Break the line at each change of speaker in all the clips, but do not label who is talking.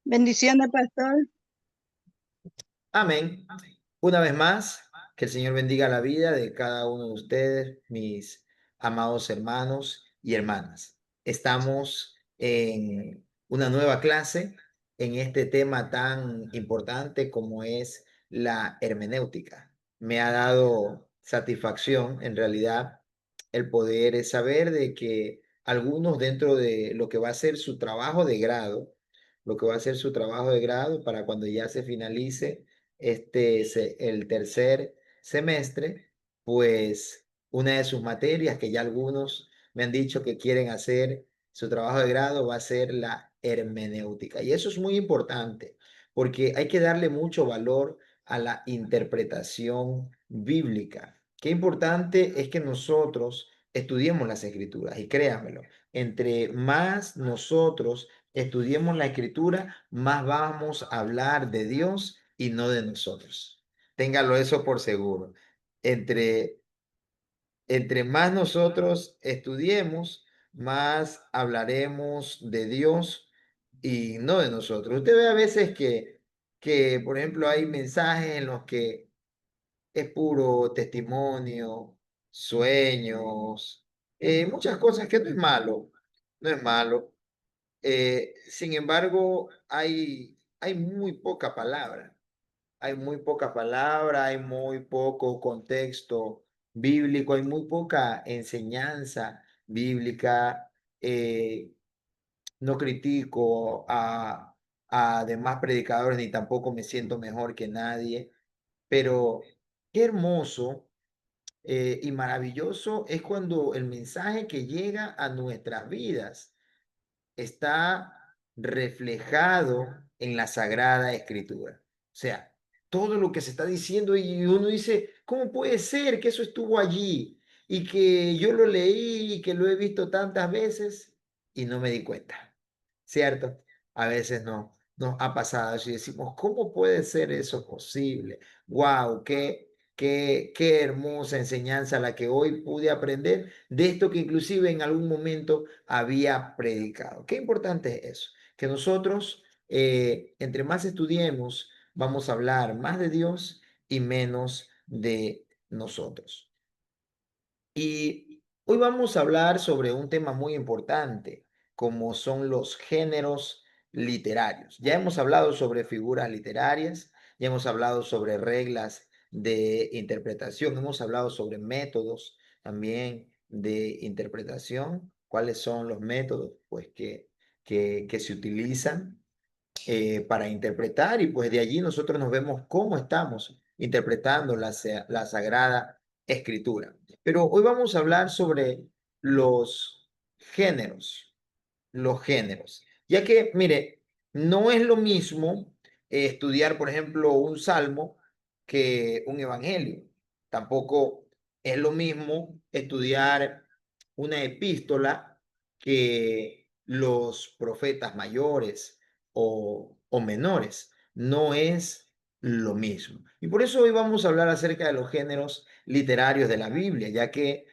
Bendiciones, pastor.
Amén. Una vez más, que el Señor bendiga la vida de cada uno de ustedes, mis amados hermanos y hermanas. Estamos en una nueva clase en este tema tan importante como es la hermenéutica. Me ha dado satisfacción, en realidad, el poder saber de que algunos dentro de lo que va a ser su trabajo de grado, lo que va a ser su trabajo de grado para cuando ya se finalice el tercer semestre, pues una de sus materias que ya algunos me han dicho que quieren hacer su trabajo de grado va a ser la hermenéutica. Y eso es muy importante porque hay que darle mucho valor a la interpretación bíblica. Qué importante es que nosotros estudiemos las escrituras y créanmelo, entre más nosotros estudiemos la escritura, más vamos a hablar de Dios y no de nosotros. Téngalo eso por seguro. Entre, entre más nosotros estudiemos, más hablaremos de Dios y no de nosotros. Usted ve a veces que, por ejemplo, hay mensajes en los que es puro testimonio, sueños, muchas cosas que no es malo, no es malo. Sin embargo, hay muy poca palabra, hay muy poca palabra, hay muy poco contexto bíblico, hay muy poca enseñanza bíblica. Eh, no critico a demás predicadores ni tampoco me siento mejor que nadie, pero qué hermoso y maravilloso es cuando el mensaje que llega a nuestras vidas está reflejado en la Sagrada Escritura. O sea, todo lo que se está diciendo y uno dice, ¿cómo puede ser que eso estuvo allí y que yo lo leí y que lo he visto tantas veces y no me di cuenta? ¿Cierto? A veces no nos ha pasado eso y decimos, ¿cómo puede ser eso posible? ¡Wow! Qué hermosa enseñanza la que hoy pude aprender de esto que inclusive en algún momento había predicado. Qué importante es eso, que nosotros, entre más estudiemos, vamos a hablar más de Dios y menos de nosotros. Y hoy vamos a hablar sobre un tema muy importante, como son los géneros literarios. Ya hemos hablado sobre figuras literarias, ya hemos hablado sobre reglas de interpretación, hemos hablado sobre métodos también de interpretación. ¿Cuáles son los métodos? Pues que se utilizan para interpretar y pues de allí nosotros nos vemos cómo estamos interpretando la Sagrada Escritura. Pero hoy vamos a hablar sobre los géneros, los géneros, ya que, mire, no es lo mismo estudiar, por ejemplo, un salmo que un evangelio. Tampoco es lo mismo estudiar una epístola que los profetas mayores o menores. No es lo mismo. Y por eso hoy vamos a hablar acerca de los géneros literarios de la Biblia, ya que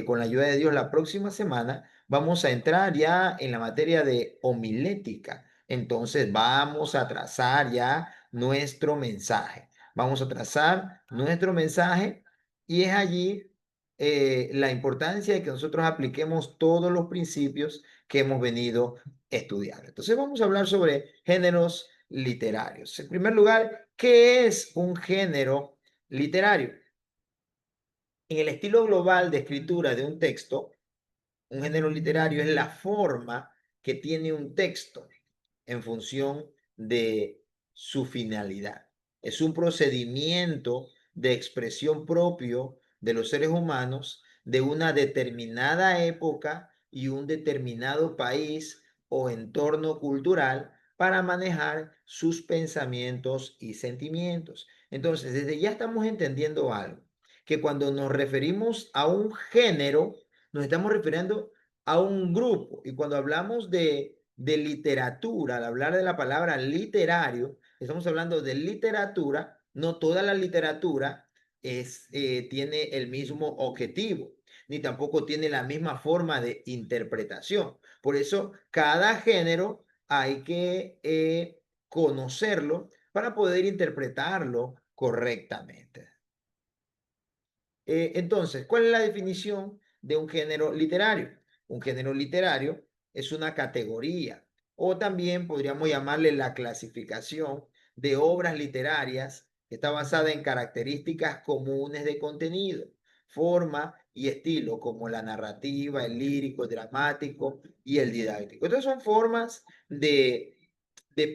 con la ayuda de Dios la próxima semana vamos a entrar ya en la materia de homilética. Entonces vamos a trazar ya nuestro mensaje. Vamos a trazar nuestro mensaje y es allí la importancia de que nosotros apliquemos todos los principios que hemos venido estudiando. Entonces vamos a hablar sobre géneros literarios. En primer lugar, ¿qué es un género literario? En el estilo global de escritura de un texto, un género literario es la forma que tiene un texto en función de su finalidad. Es un procedimiento de expresión propio de los seres humanos de una determinada época y un determinado país o entorno cultural para manejar sus pensamientos y sentimientos. Entonces, desde ya estamos entendiendo algo, que cuando nos referimos a un género, nos estamos refiriendo a un grupo. Y cuando hablamos de literatura, al hablar de la palabra literario, estamos hablando de literatura, no toda la literatura tiene el mismo objetivo, ni tampoco tiene la misma forma de interpretación. Por eso, cada género hay que conocerlo para poder interpretarlo correctamente. Entonces, ¿cuál es la definición de un género literario? Un género literario es una categoría o también podríamos llamarle la clasificación de obras literarias que está basada en características comunes de contenido, forma y estilo, como la narrativa, el lírico, el dramático y el didáctico. Entonces son formas de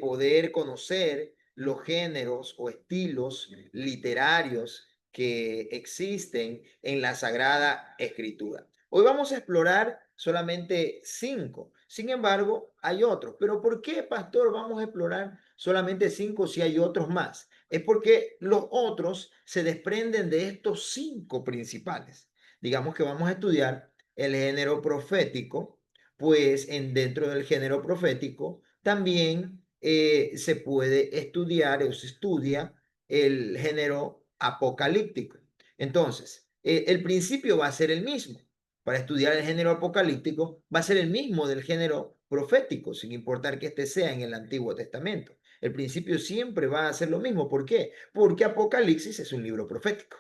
poder conocer los géneros o estilos literarios que existen en la Sagrada Escritura. Hoy vamos a explorar solamente 5. Sin embargo, hay otros. Pero ¿por qué, pastor, vamos a explorar solamente 5 si hay otros más? Es porque los otros se desprenden de estos 5 principales. Digamos que vamos a estudiar el género profético, pues dentro del género profético también se puede estudiar o se estudia el género apocalíptico. Entonces, el principio va a ser el mismo. Para estudiar el género apocalíptico va a ser el mismo del género profético, sin importar que este sea en el Antiguo Testamento. El principio siempre va a ser lo mismo. ¿Por qué? Porque Apocalipsis es un libro profético.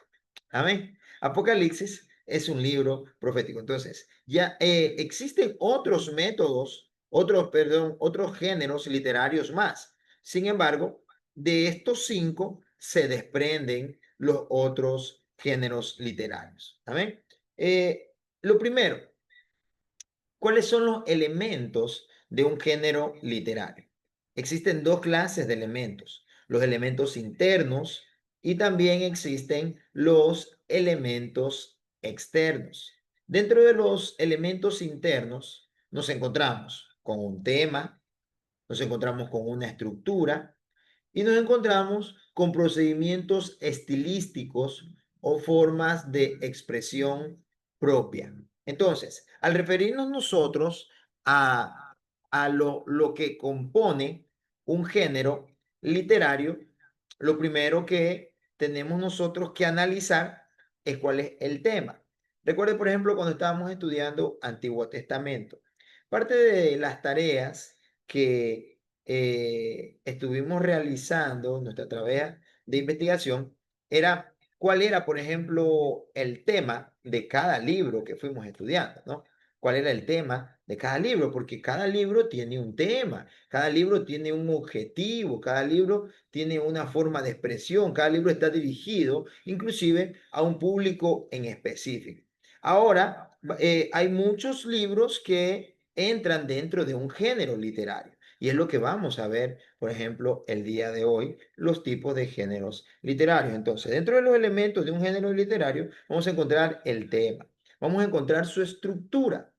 Amén. Apocalipsis es un libro profético. Entonces, ya existen otros métodos, otros géneros literarios más. Sin embargo, de estos 5 se desprenden los otros géneros literarios. ¿Amén? Lo primero, ¿cuáles son los elementos de un género literario? Existen dos clases de elementos, los elementos internos y también existen los elementos externos. Dentro de los elementos internos nos encontramos con un tema, nos encontramos con una estructura y nos encontramos con procedimientos estilísticos o formas de expresión propia. Entonces, al referirnos nosotros a lo que compone un género literario, lo primero que tenemos nosotros que analizar es cuál es el tema. Recuerde, por ejemplo, cuando estábamos estudiando Antiguo Testamento, parte de las tareas que estuvimos realizando, nuestra tarea de investigación, era cuál era, por ejemplo, el tema de cada libro que fuimos estudiando, ¿no? ¿Cuál era el tema de cada libro? Porque cada libro tiene un tema, cada libro tiene un objetivo, cada libro tiene una forma de expresión, cada libro está dirigido inclusive a un público en específico. Ahora, hay muchos libros que entran dentro de un género literario. Y es lo que vamos a ver, por ejemplo, el día de hoy, los tipos de géneros literarios. Entonces, dentro de los elementos de un género literario, vamos a encontrar el tema, vamos a encontrar su estructura.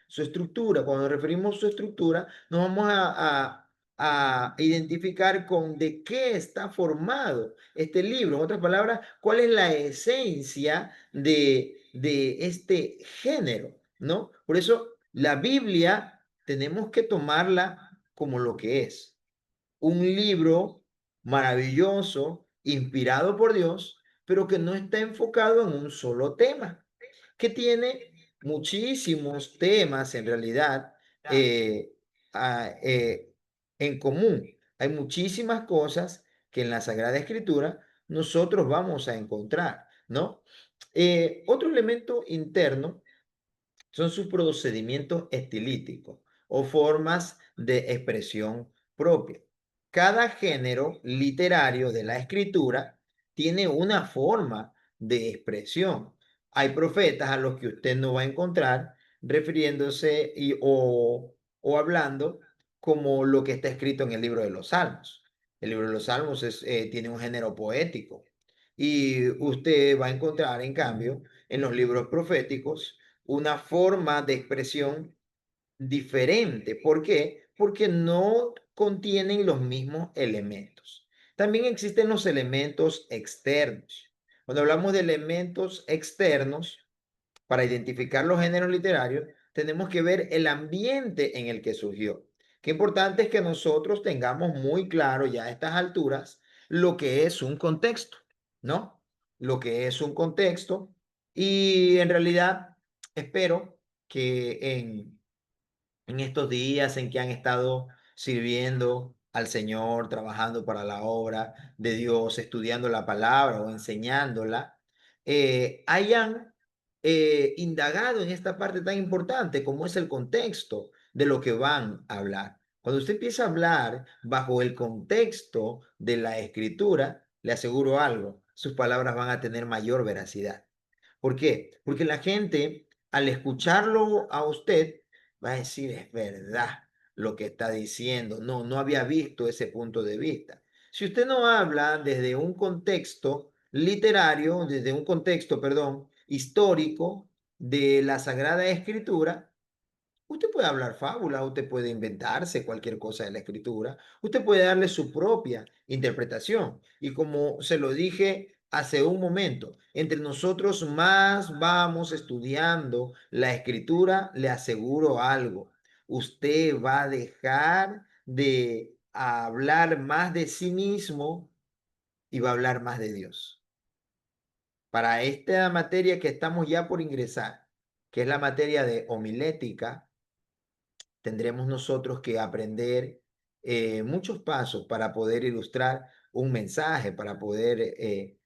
Su estructura, cuando nos referimos a su estructura, nos vamos a identificar con de qué está formado este libro. En otras palabras, cuál es la esencia de este género, ¿no? Por eso la Biblia tenemos que tomarla como lo que es, un libro maravilloso, inspirado por Dios, pero que no está enfocado en un solo tema, que tiene muchísimos temas en realidad eh, a- eh, en común. Hay muchísimas cosas que en la Sagrada Escritura nosotros vamos a encontrar, ¿no? Otro elemento interno son sus procedimientos estilísticos o formas de expresión propia. Cada género literario de la escritura tiene una forma de expresión. Hay profetas a los que usted no va a encontrar refiriéndose o hablando como lo que está escrito en el libro de los Salmos. El libro de los Salmos tiene un género poético y usted va a encontrar, en cambio, en los libros proféticos, una forma de expresión diferente. ¿Por qué? Porque no contienen los mismos elementos. También existen los elementos externos. Cuando hablamos de elementos externos, para identificar los géneros literarios, tenemos que ver el ambiente en el que surgió. Qué importante es que nosotros tengamos muy claro ya a estas alturas lo que es un contexto, ¿no? Lo que es un contexto y en realidad espero que en estos días en que han estado sirviendo al Señor, trabajando para la obra de Dios, estudiando la palabra o enseñándola, hayan indagado en esta parte tan importante como es el contexto de lo que van a hablar. Cuando usted empieza a hablar bajo el contexto de la escritura, le aseguro algo, sus palabras van a tener mayor veracidad. ¿Por qué? Porque la gente, al escucharlo a usted, va a decir, es verdad lo que está diciendo. No, no había visto ese punto de vista. Si usted no habla desde un contexto literario, desde un contexto, perdón, histórico de la Sagrada Escritura, usted puede hablar fábulas, usted puede inventarse cualquier cosa de la escritura, usted puede darle su propia interpretación. Y como se lo dije hace un momento, entre nosotros más vamos estudiando la escritura, le aseguro algo, usted va a dejar de hablar más de sí mismo y va a hablar más de Dios. Para esta materia que estamos ya por ingresar, que es la materia de homilética, tendremos nosotros que aprender muchos pasos para poder ilustrar un mensaje, para poder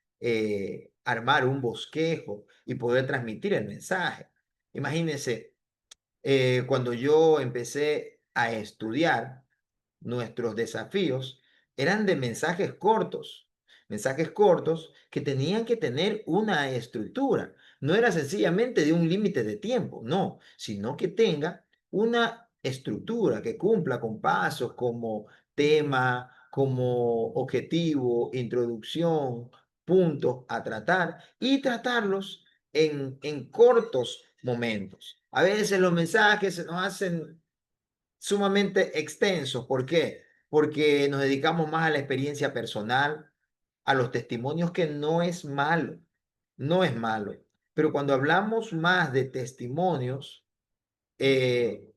armar un bosquejo y poder transmitir el mensaje. Imagínense, cuando yo empecé a estudiar, nuestros desafíos eran de mensajes cortos que tenían que tener una estructura. No era sencillamente de un límite de tiempo, no, sino que tenga una estructura que cumpla con pasos como tema, como objetivo, introducción, puntos a tratar y tratarlos en cortos momentos. A veces los mensajes se nos hacen sumamente extensos. ¿Por qué? Porque nos dedicamos más a la experiencia personal, a los testimonios, que no es malo, no es malo. Pero cuando hablamos más de testimonios, eh,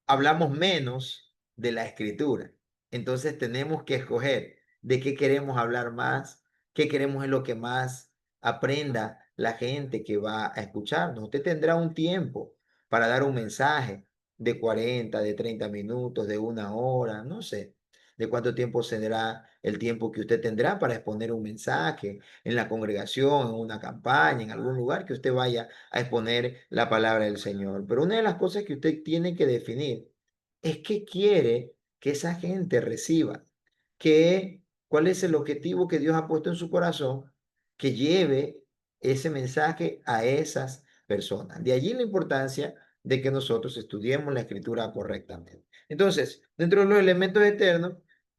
hablamos menos de la escritura. Entonces tenemos que escoger de qué queremos hablar más, qué queremos es lo que más aprenda la gente que va a escucharnos. Usted tendrá un tiempo para dar un mensaje de 40, de 30 minutos, de una hora, no sé de cuánto tiempo será el tiempo que usted tendrá para exponer un mensaje en la congregación, en una campaña, en algún lugar que usted vaya a exponer la palabra del Señor. Pero una de las cosas que usted tiene que definir es qué quiere que esa gente reciba, cuál es el objetivo que Dios ha puesto en su corazón, que lleve ese mensaje a esas personas. De allí la importancia de que nosotros estudiemos la escritura correctamente. Entonces, dentro de los elementos externos,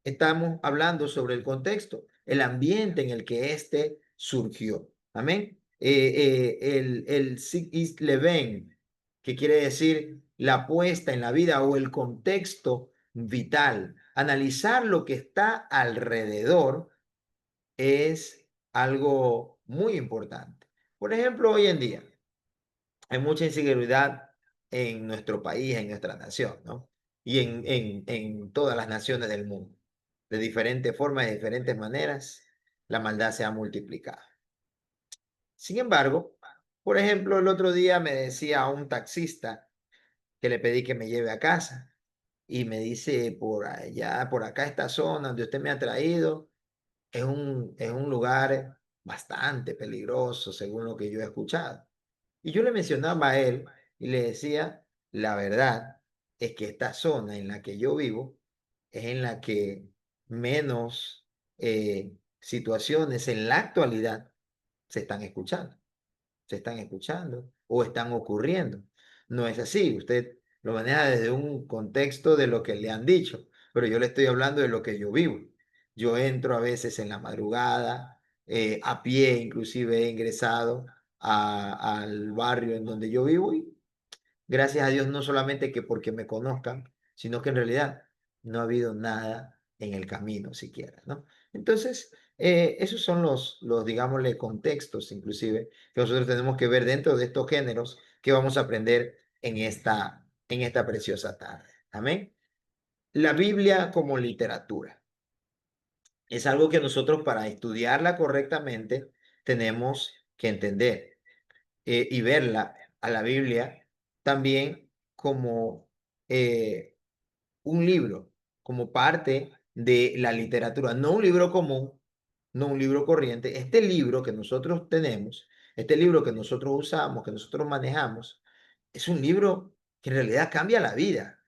estamos hablando sobre el contexto, el ambiente en el que éste surgió. Amén. El Sig ist Leben, que quiere decir la puesta en la vida o el contexto vital. Analizar lo que está alrededor es algo muy importante. Por ejemplo, hoy en día hay mucha inseguridad en nuestro país, en nuestra nación, ¿no? Y en todas las naciones del mundo. De diferentes formas, de diferentes maneras, la maldad se ha multiplicado. Sin embargo, por ejemplo, el otro día me decía a un taxista que le pedí que me lleve a casa y me dice, por allá, por acá, esta zona donde usted me ha traído, es un lugar bastante peligroso, según lo que yo he escuchado. Y yo le mencionaba a él y le decía, la verdad es que esta zona en la que yo vivo es en la que menos situaciones en la actualidad se están escuchando, o están ocurriendo. No es así, usted lo maneja desde un contexto de lo que le han dicho, pero yo le estoy hablando de lo que yo vivo. Yo entro a veces en la madrugada, a pie, inclusive he ingresado al barrio en donde yo vivo y gracias a Dios no solamente que porque me conozcan, sino que en realidad no ha habido nada en el camino siquiera, ¿no? Entonces, esos son digámosle, contextos inclusive que nosotros tenemos que ver dentro de estos géneros que vamos a aprender en esta preciosa tarde. Amén. La Biblia como literatura es algo que nosotros para estudiarla correctamente tenemos que entender y verla a la Biblia también como un libro, como parte de la literatura, no un libro común, no un libro corriente. Este libro que nosotros tenemos, este libro que nosotros usamos, que nosotros manejamos, es un libro que en realidad cambia la vida.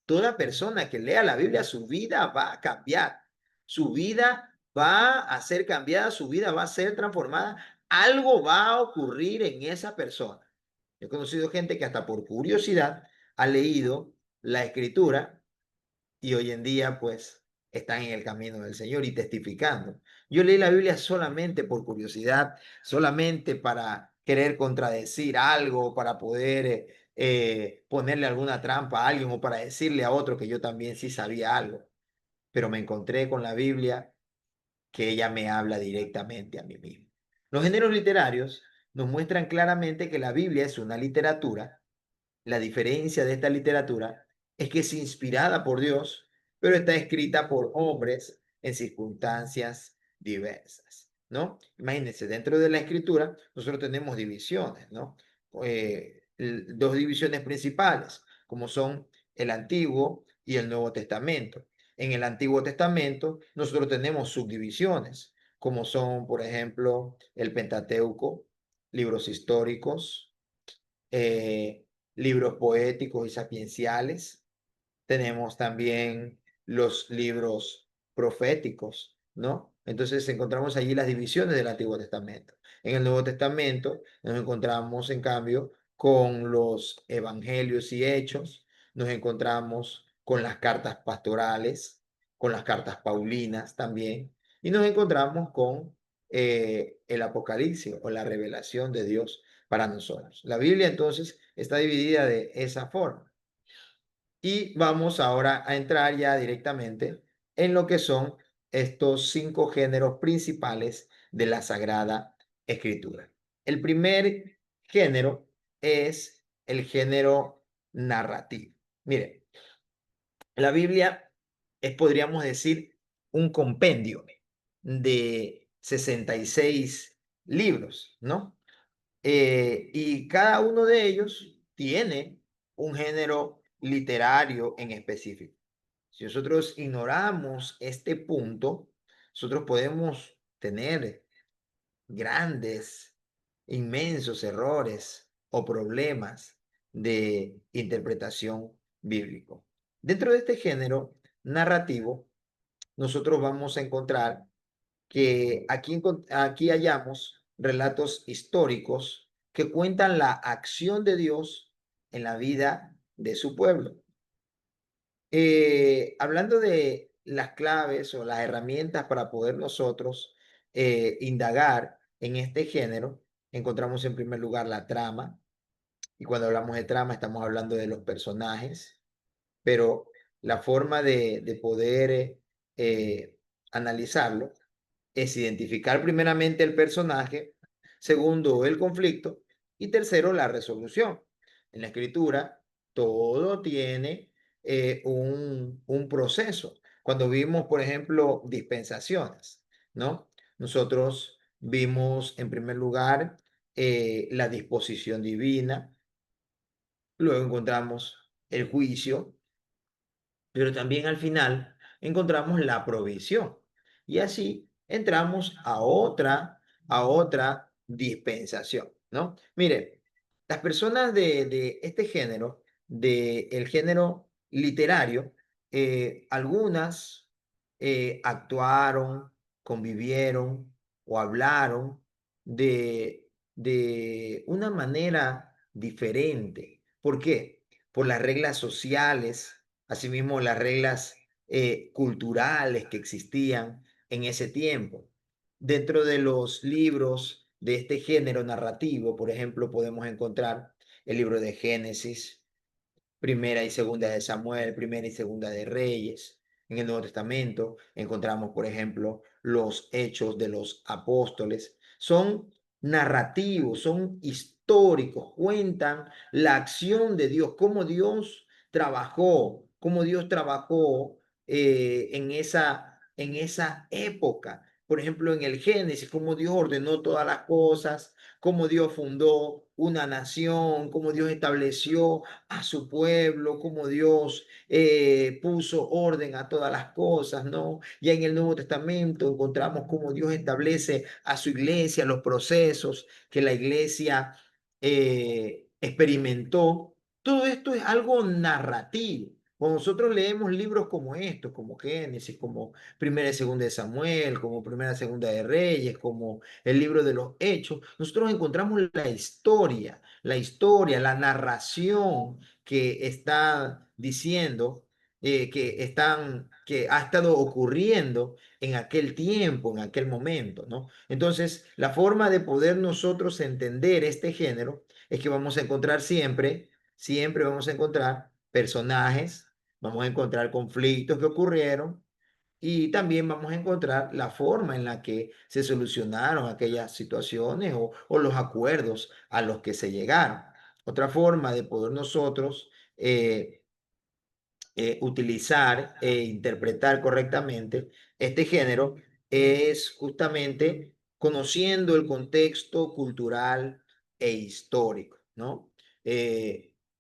Toda persona que lea la Biblia, su vida va a cambiar, su vida va a ser cambiada, su vida va a ser transformada, algo va a ocurrir en esa persona. He conocido gente que hasta por curiosidad ha leído la escritura y hoy en día pues están en el camino del Señor y testificando. Yo leí la Biblia solamente por curiosidad, solamente para querer contradecir algo, para poder ponerle alguna trampa a alguien o para decirle a otro que yo también sí sabía algo. Pero me encontré con la Biblia que ella me habla directamente a mí mismo. Los géneros literarios nos muestran claramente que la Biblia es una literatura. La diferencia de esta literatura es que es inspirada por Dios, pero está escrita por hombres en circunstancias diversas, ¿no? Imagínense, dentro de la escritura nosotros tenemos divisiones, ¿no? Dos divisiones principales, como son el Antiguo y el Nuevo Testamento. En el Antiguo Testamento nosotros tenemos subdivisiones, como son, por ejemplo, el Pentateuco, libros históricos, eh, libros poéticos y sapienciales. Tenemos también los libros proféticos, ¿no? Entonces encontramos allí las divisiones del Antiguo Testamento. En el Nuevo Testamento nos encontramos, en cambio, con los evangelios y hechos, nos encontramos con las cartas pastorales, con las cartas paulinas también, y nos encontramos con el Apocalipsis o la revelación de Dios para nosotros. La Biblia entonces está dividida de esa forma. Y vamos ahora a entrar ya directamente en lo que son estos 5 géneros principales de la Sagrada Escritura. El primer género es el género narrativo. Mire, la Biblia es, podríamos decir, un compendio de 66 libros, ¿no? Y cada uno de ellos tiene un género literario en específico. Si nosotros ignoramos este punto, nosotros podemos tener grandes, inmensos errores o problemas de interpretación bíblico. Dentro de este género narrativo, nosotros vamos a encontrar que aquí hallamos relatos históricos que cuentan la acción de Dios en la vida de su pueblo. Hablando de las claves o las herramientas para poder nosotros indagar en este género, encontramos en primer lugar la trama, y cuando hablamos de trama estamos hablando de los personajes, pero la forma de poder analizarlo es identificar primeramente el personaje, segundo, el conflicto y tercero, la resolución. En la escritura, todo tiene un proceso. Cuando vimos, por ejemplo, dispensaciones, ¿no? Nosotros vimos en primer lugar la disposición divina, luego encontramos el juicio, pero también al final encontramos la provisión. Y así entramos a otra dispensación, ¿no? Mire, las personas de este género, del género literario, algunas actuaron, convivieron o hablaron de una manera diferente. ¿Por qué? Por las reglas sociales, asimismo las reglas culturales que existían en ese tiempo. Dentro de los libros de este género narrativo, por ejemplo, podemos encontrar el libro de Génesis, Primera y Segunda de Samuel, Primera y Segunda de Reyes. En el Nuevo Testamento encontramos, por ejemplo, los hechos de los apóstoles. Son narrativos, son históricos, cuentan la acción de Dios, cómo Dios trabajó en esa época por ejemplo, en el Génesis, cómo Dios ordenó todas las cosas, cómo Dios fundó una nación, cómo Dios estableció a su pueblo, cómo Dios puso orden a todas las cosas, ¿no? Ya en el Nuevo Testamento encontramos cómo Dios establece a su iglesia, los procesos que la iglesia experimentó. Todo esto es algo narrativo. Cuando nosotros leemos libros como estos, como Génesis, como Primera y Segunda de Samuel, como Primera y Segunda de Reyes, como el libro de los Hechos, nosotros encontramos la narración que está diciendo, que ha estado ocurriendo en aquel tiempo, en aquel momento, ¿no? Entonces, la forma de poder nosotros entender este género es que vamos a encontrar siempre vamos a encontrar personajes, vamos a encontrar conflictos que ocurrieron y también vamos a encontrar la forma en la que se solucionaron aquellas situaciones o los acuerdos a los que se llegaron. Otra forma de poder nosotros utilizar e interpretar correctamente este género es justamente conociendo el contexto cultural e histórico, ¿no?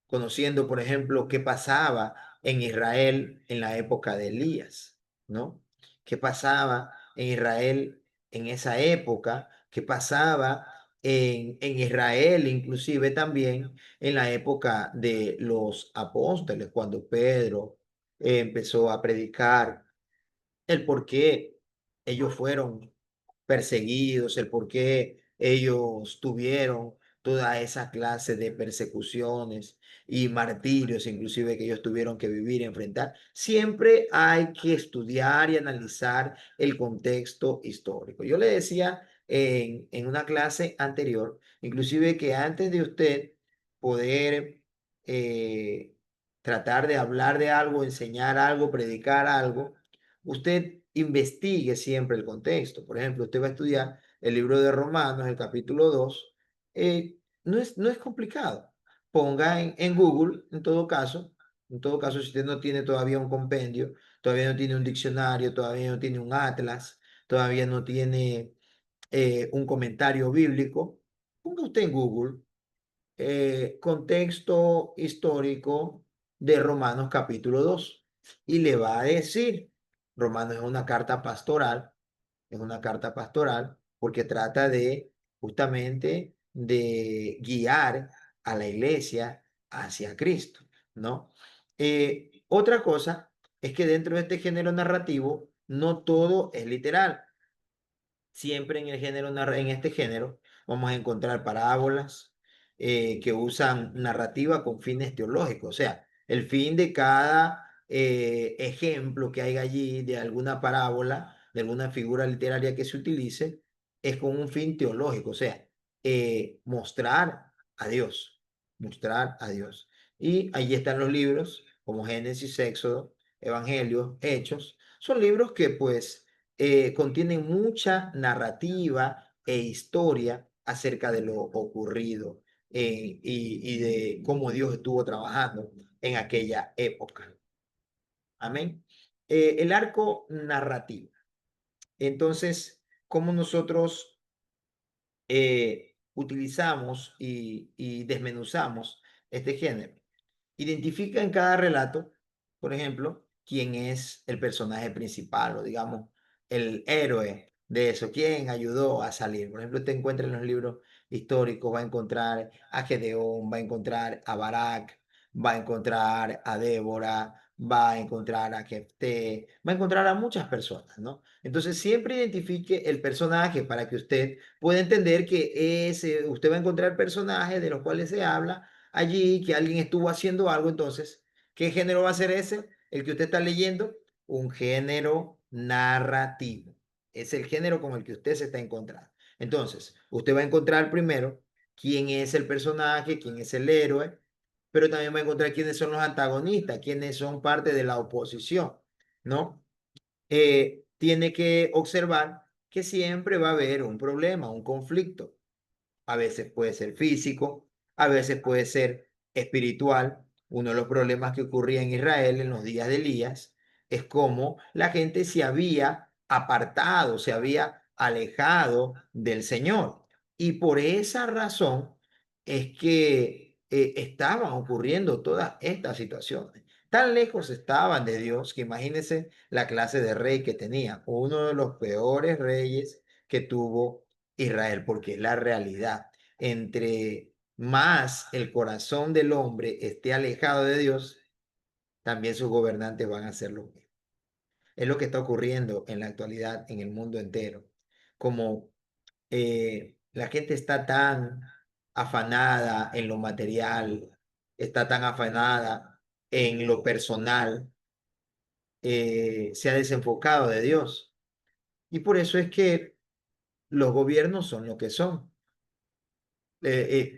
Conociendo, por ejemplo, qué pasaba en Israel en la época de Elías, ¿no? ¿Qué pasaba en Israel en esa época? ¿Qué pasaba en Israel inclusive también en la época de los apóstoles, cuando Pedro empezó a predicar el por qué ellos fueron perseguidos, el por qué ellos tuvieron toda esa clase de persecuciones y martirios, inclusive que ellos tuvieron que vivir y enfrentar. Siempre hay que estudiar y analizar el contexto histórico. Yo le decía en una clase anterior, inclusive que antes de usted poder tratar de hablar de algo, enseñar algo, predicar algo, usted investigue siempre el contexto. Por ejemplo, usted va a estudiar el libro de Romanos, el capítulo 2. No es complicado. Ponga en Google, en todo caso, si usted no tiene todavía un compendio, todavía no tiene un diccionario, todavía no tiene un atlas, todavía no tiene un comentario bíblico, ponga usted en Google contexto histórico de Romanos capítulo 2 y le va a decir, Romanos es una carta pastoral porque trata de justamente de guiar a la iglesia hacia Cristo, ¿no? Otra cosa es que dentro de este género narrativo no todo es literal. Siempre en en este género, vamos a encontrar parábolas que usan narrativa con fines teológicos. O sea, el fin de cada ejemplo que hay allí de alguna parábola, de alguna figura literaria que se utilice, es con un fin teológico. O sea, mostrar a Dios, mostrar a Dios. Y allí están los libros como Génesis, Éxodo, Evangelios, Hechos. Son libros que pues contienen mucha narrativa e historia acerca de lo ocurrido y de cómo Dios estuvo trabajando en aquella época. Amén. El arco narrativo. Entonces, ¿cómo nosotros utilizamos y desmenuzamos este género? Identifica en cada relato, por ejemplo, quién es el personaje principal o digamos el héroe de eso, quién ayudó a salir. Por ejemplo, usted encuentra en los libros históricos, va a encontrar a Gedeón, va a encontrar a Barak, va a encontrar a Débora, va a encontrar a Jefté, va a encontrar a muchas personas, ¿no? Entonces, siempre identifique el personaje para que usted pueda entender que usted va a encontrar personajes de los cuales se habla allí, que alguien estuvo haciendo algo, entonces, ¿qué género va a ser ese? El que usted está leyendo, un género narrativo. Es el género con el que usted se está encontrando. Entonces, usted va a encontrar primero quién es el personaje, quién es el héroe, pero también va a encontrar quiénes son los antagonistas, quiénes son parte de la oposición, ¿no? Tiene que observar que siempre va a haber un problema, un conflicto. A veces puede ser físico, a veces puede ser espiritual. Uno de los problemas que ocurría en Israel en los días de Elías es cómo la gente se había apartado, se había alejado del Señor. Y por esa razón es que estaban ocurriendo todas estas situaciones. Tan lejos estaban de Dios que imagínense la clase de rey que tenía, uno de los peores reyes que tuvo Israel, porque es la realidad. Entre más el corazón del hombre esté alejado de Dios, también sus gobernantes van a hacer lo mismo. Es lo que está ocurriendo en la actualidad en el mundo entero. Como la gente está tan afanada en lo material, está tan afanada en lo personal, se ha desenfocado de Dios. Y por eso es que los gobiernos son lo que son.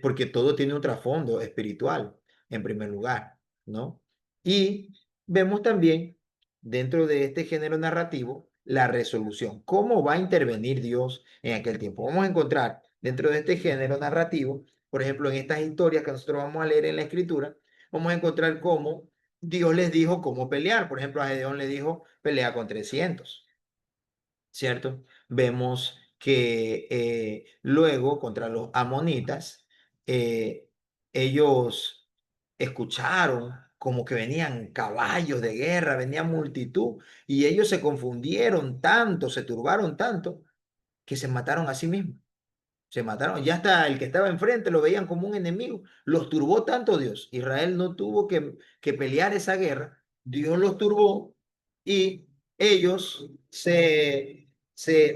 Porque todo tiene un trasfondo espiritual, en primer lugar, ¿no? Y vemos también dentro de este género narrativo la resolución. ¿Cómo va a intervenir Dios en aquel tiempo? Vamos a encontrar dentro de este género narrativo, por ejemplo, en estas historias que nosotros vamos a leer en la Escritura, vamos a encontrar cómo Dios les dijo cómo pelear. Por ejemplo, a Gedeón le dijo, pelea con 300. ¿Cierto? Vemos que luego contra los amonitas, eh, ellos escucharon como que venían caballos de guerra, venía multitud, y ellos se confundieron tanto, se turbaron tanto, que se mataron a sí mismos. Se mataron, ya hasta el que estaba enfrente lo veían como un enemigo. Los turbó tanto Dios. Israel no tuvo que pelear esa guerra. Dios los turbó y ellos se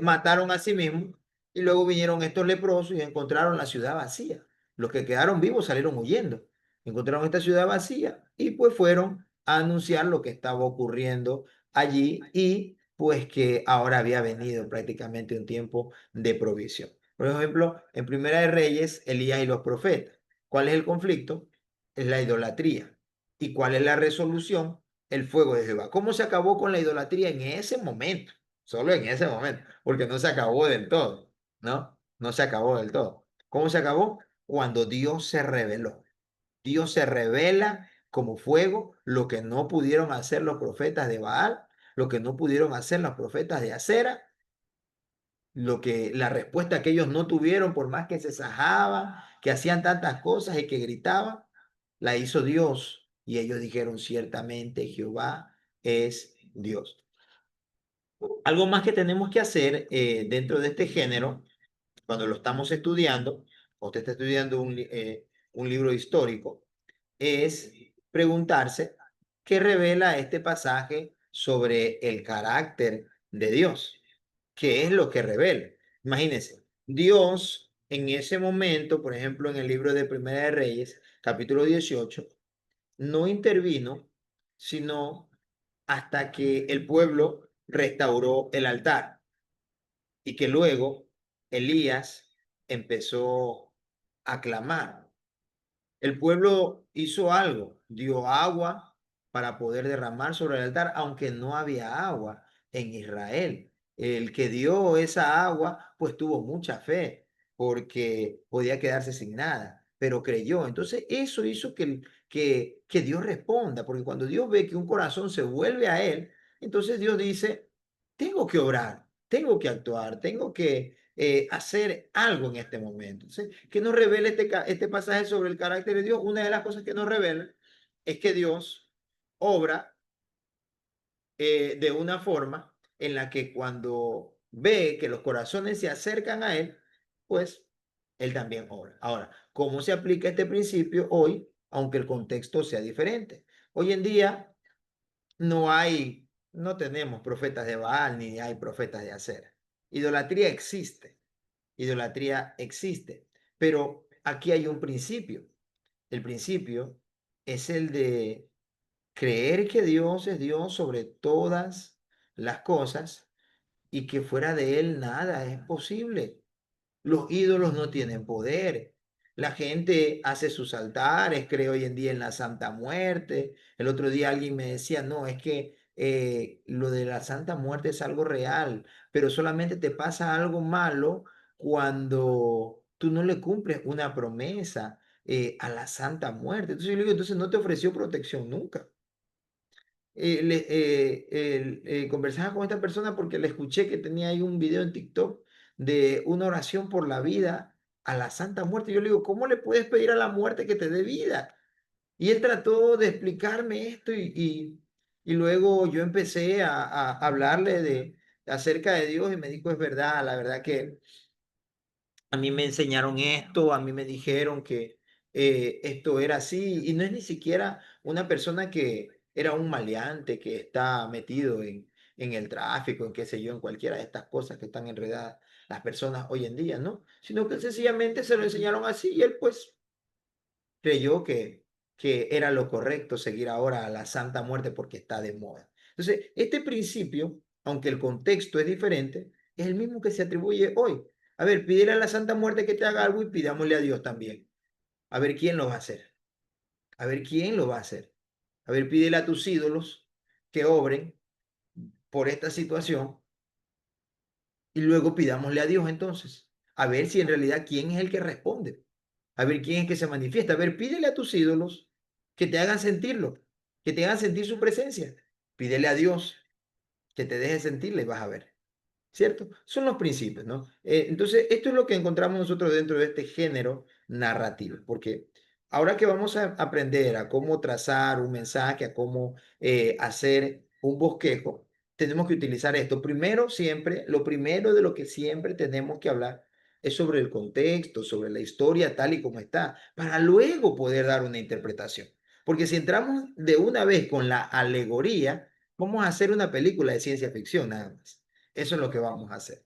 mataron a sí mismos. Y luego vinieron estos leprosos y encontraron la ciudad vacía. Los que quedaron vivos salieron huyendo. Encontraron esta ciudad vacía y pues fueron a anunciar lo que estaba ocurriendo allí y pues que ahora había venido prácticamente un tiempo de provisión. Por ejemplo, en Primera de Reyes, Elías y los profetas. ¿Cuál es el conflicto? Es la idolatría. ¿Y cuál es la resolución? El fuego de Jehová. ¿Cómo se acabó con la idolatría en ese momento? Solo en ese momento, porque no se acabó del todo, ¿no? No se acabó del todo. ¿Cómo se acabó? Cuando Dios se reveló. Dios se revela como fuego, lo que no pudieron hacer los profetas de Baal, lo que no pudieron hacer los profetas de Acera, lo que la respuesta que ellos no tuvieron por más que se sajaban, que hacían tantas cosas y que gritaban, la hizo Dios y ellos dijeron ciertamente Jehová es Dios. Algo más que tenemos que hacer dentro de este género, cuando lo estamos estudiando, o usted está estudiando un libro histórico, es preguntarse qué revela este pasaje sobre el carácter de Dios. ¿Qué es lo que revela? Imagínense, Dios en ese momento, por ejemplo, en el libro de Primera de Reyes, capítulo 18, no intervino, sino hasta que el pueblo restauró el altar y que luego Elías empezó a clamar. El pueblo hizo algo, dio agua para poder derramar sobre el altar, aunque no había agua en Israel. El que dio esa agua, pues tuvo mucha fe, porque podía quedarse sin nada, pero creyó. Entonces eso hizo que Dios responda, porque cuando Dios ve que un corazón se vuelve a Él, entonces Dios dice, tengo que obrar, tengo que actuar, tengo que hacer algo en este momento. Entonces, ¿qué nos revela este pasaje sobre el carácter de Dios? Una de las cosas que nos revela es que Dios obra de una forma en la que cuando ve que los corazones se acercan a Él, pues Él también obra. Ahora, ¿cómo se aplica este principio hoy, aunque el contexto sea diferente? Hoy en día no tenemos profetas de Baal ni hay profetas de Acera. Idolatría existe. Idolatría existe. Pero aquí hay un principio. El principio es el de creer que Dios es Dios sobre todas las cosas y que fuera de Él nada es posible. Los ídolos no tienen poder. La gente hace sus altares, cree hoy en día en la Santa Muerte. El otro día alguien me decía, no, es que lo de la Santa Muerte es algo real, pero solamente te pasa algo malo cuando tú no le cumples una promesa a la Santa Muerte. Entonces yo le digo, entonces no te ofreció protección nunca. Conversaba con esta persona porque le escuché que tenía ahí un video en TikTok de una oración por la vida a la Santa Muerte. Yo le digo, ¿cómo le puedes pedir a la muerte que te dé vida? Y él trató de explicarme esto y luego yo empecé a hablarle acerca de Dios y me dijo, es verdad, la verdad que a mí me enseñaron esto, a mí me dijeron que esto era así, y no es ni siquiera una persona que era un maleante que está metido en el tráfico, en qué sé yo, en cualquiera de estas cosas que están enredadas las personas hoy en día, ¿no? Sino que sencillamente se lo enseñaron así y él pues creyó que era lo correcto seguir ahora a la Santa Muerte porque está de moda. Entonces, este principio, aunque el contexto es diferente, es el mismo que se atribuye hoy. A ver, pídele a la Santa Muerte que te haga algo y pidámosle a Dios también. A ver quién lo va a hacer. A ver quién lo va a hacer. A ver, pídele a tus ídolos que obren por esta situación y luego pidámosle a Dios entonces. A ver si en realidad quién es el que responde. A ver quién es que se manifiesta. A ver, pídele a tus ídolos que te hagan sentirlo, que te hagan sentir su presencia. Pídele a Dios que te deje sentirle y vas a ver. ¿Cierto? Son los principios, ¿no? Entonces, esto es lo que encontramos nosotros dentro de este género narrativo, porque ahora que vamos a aprender a cómo trazar un mensaje, a cómo hacer un bosquejo, tenemos que utilizar esto. Primero, siempre, lo primero de lo que siempre tenemos que hablar es sobre el contexto, sobre la historia tal y como está, para luego poder dar una interpretación. Porque si entramos de una vez con la alegoría, vamos a hacer una película de ciencia ficción nada más. Eso es lo que vamos a hacer.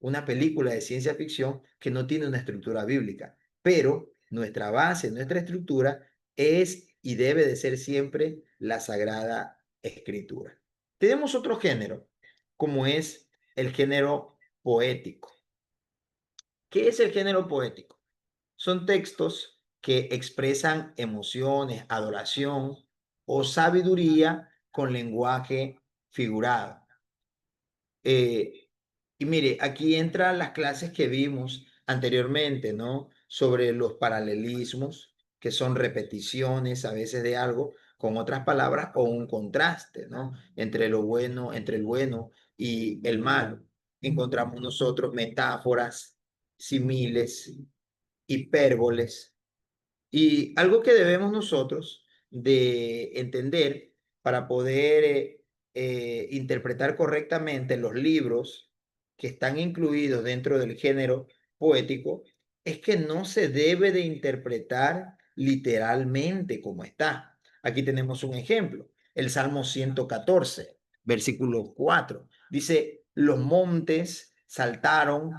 Una película de ciencia ficción que no tiene una estructura bíblica, pero nuestra base, nuestra estructura es y debe de ser siempre la Sagrada Escritura. Tenemos otro género, como es el género poético. ¿Qué es el género poético? Son textos que expresan emociones, adoración o sabiduría con lenguaje figurado. Eh, y mire, aquí entran las clases que vimos anteriormente, ¿no? Sobre los paralelismos, que son repeticiones a veces de algo con otras palabras o un contraste, ¿no? Entre lo bueno, entre el bueno y el malo. Encontramos nosotros metáforas, símiles, hipérboles y algo que debemos nosotros de entender para poder interpretar correctamente los libros que están incluidos dentro del género poético es que no se debe de interpretar literalmente como está. Aquí tenemos un ejemplo, el Salmo 114, versículo 4. Dice, los montes saltaron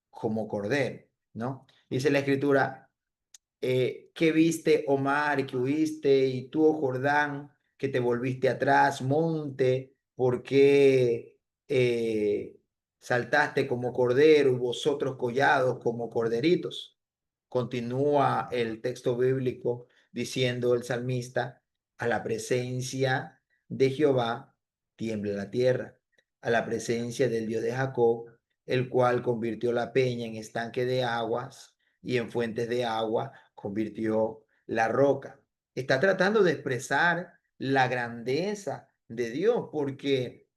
como cordero, ¿no? Dice la escritura, ¿qué viste, Omar, que huiste? Y tú, oh Jordán, que te volviste atrás, monte, ¿por qué saltaste como cordero y vosotros collados como corderitos? Continúa el texto bíblico diciendo el salmista, a la presencia de Jehová tiembla la tierra, a la presencia del Dios de Jacob, el cual convirtió la peña en estanque de aguas y en fuentes de agua convirtió la roca. Está tratando de expresar la grandeza de Dios, porque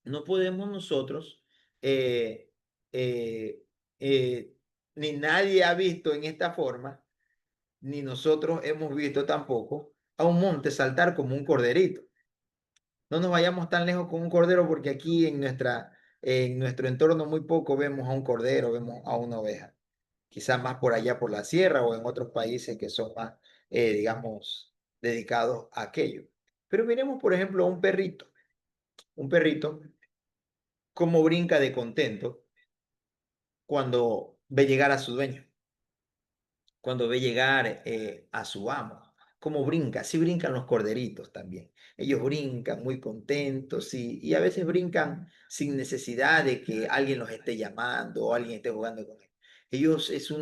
no podemos nosotros, eh, eh, eh, ni nadie ha visto en esta forma, ni nosotros hemos visto tampoco a un monte saltar como un corderito. No nos vayamos tan lejos con un cordero porque aquí en nuestro entorno muy poco vemos a un cordero, vemos a una oveja. Quizás más por allá por la sierra o en otros países que son más, digamos, dedicados a aquello. Pero miremos, por ejemplo, un perrito, cómo brinca de contento cuando ve llegar a su dueño, cuando ve llegar a su amo. Cómo brinca, así brincan los corderitos también. Ellos brincan muy contentos y a veces brincan sin necesidad de que alguien los esté llamando o alguien esté jugando con ellos. Ellos es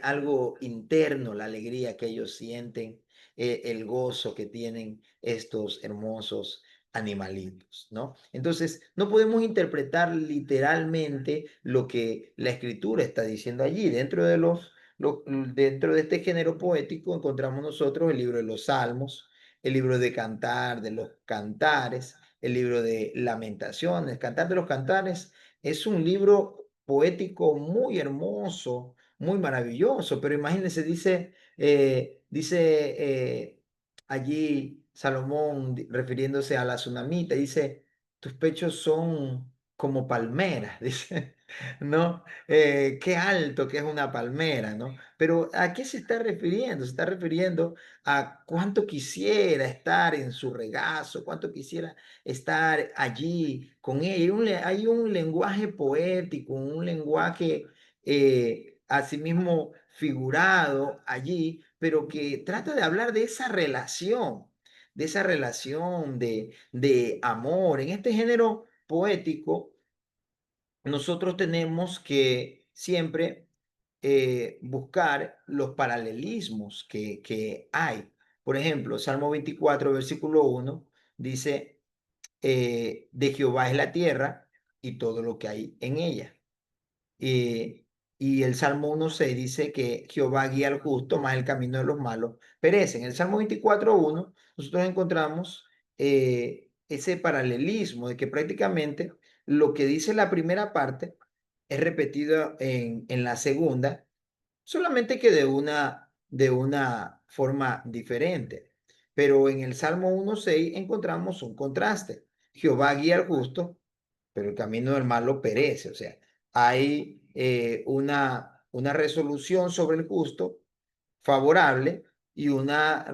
algo interno la alegría que ellos sienten, el gozo que tienen estos hermosos animalitos, ¿no? Entonces, no podemos interpretar literalmente lo que la escritura está diciendo allí. Dentro de este género poético encontramos nosotros el libro de los Salmos, el libro de Cantar de los Cantares, el libro de Lamentaciones. Cantar de los Cantares es un libro poético muy hermoso, muy maravilloso, pero imagínense, allí Salomón, refiriéndose a la tsunamita, dice, tus pechos son como palmeras, dice, ¿no? Qué alto que es una palmera, ¿no? Pero ¿a qué se está refiriendo? Se está refiriendo a cuánto quisiera estar en su regazo, cuánto quisiera estar allí con ella. Hay un lenguaje poético, un lenguaje asimismo figurado allí, pero que trata de hablar de esa relación de amor. En este género poético, nosotros tenemos que siempre buscar los paralelismos que hay. Por ejemplo, Salmo 24, versículo 1 dice, de Jehová es la tierra y todo lo que hay en ella. Eh, y el Salmo 1:6 dice que Jehová guía al justo, mas el camino de los malos perece. En el Salmo 24:1 nosotros encontramos ese paralelismo de que prácticamente lo que dice la primera parte es repetido en la segunda, solamente que de una forma diferente. Pero en el Salmo 1:6 encontramos un contraste. Jehová guía al justo, pero el camino del malo perece. O sea, hay una resolución sobre el justo favorable y una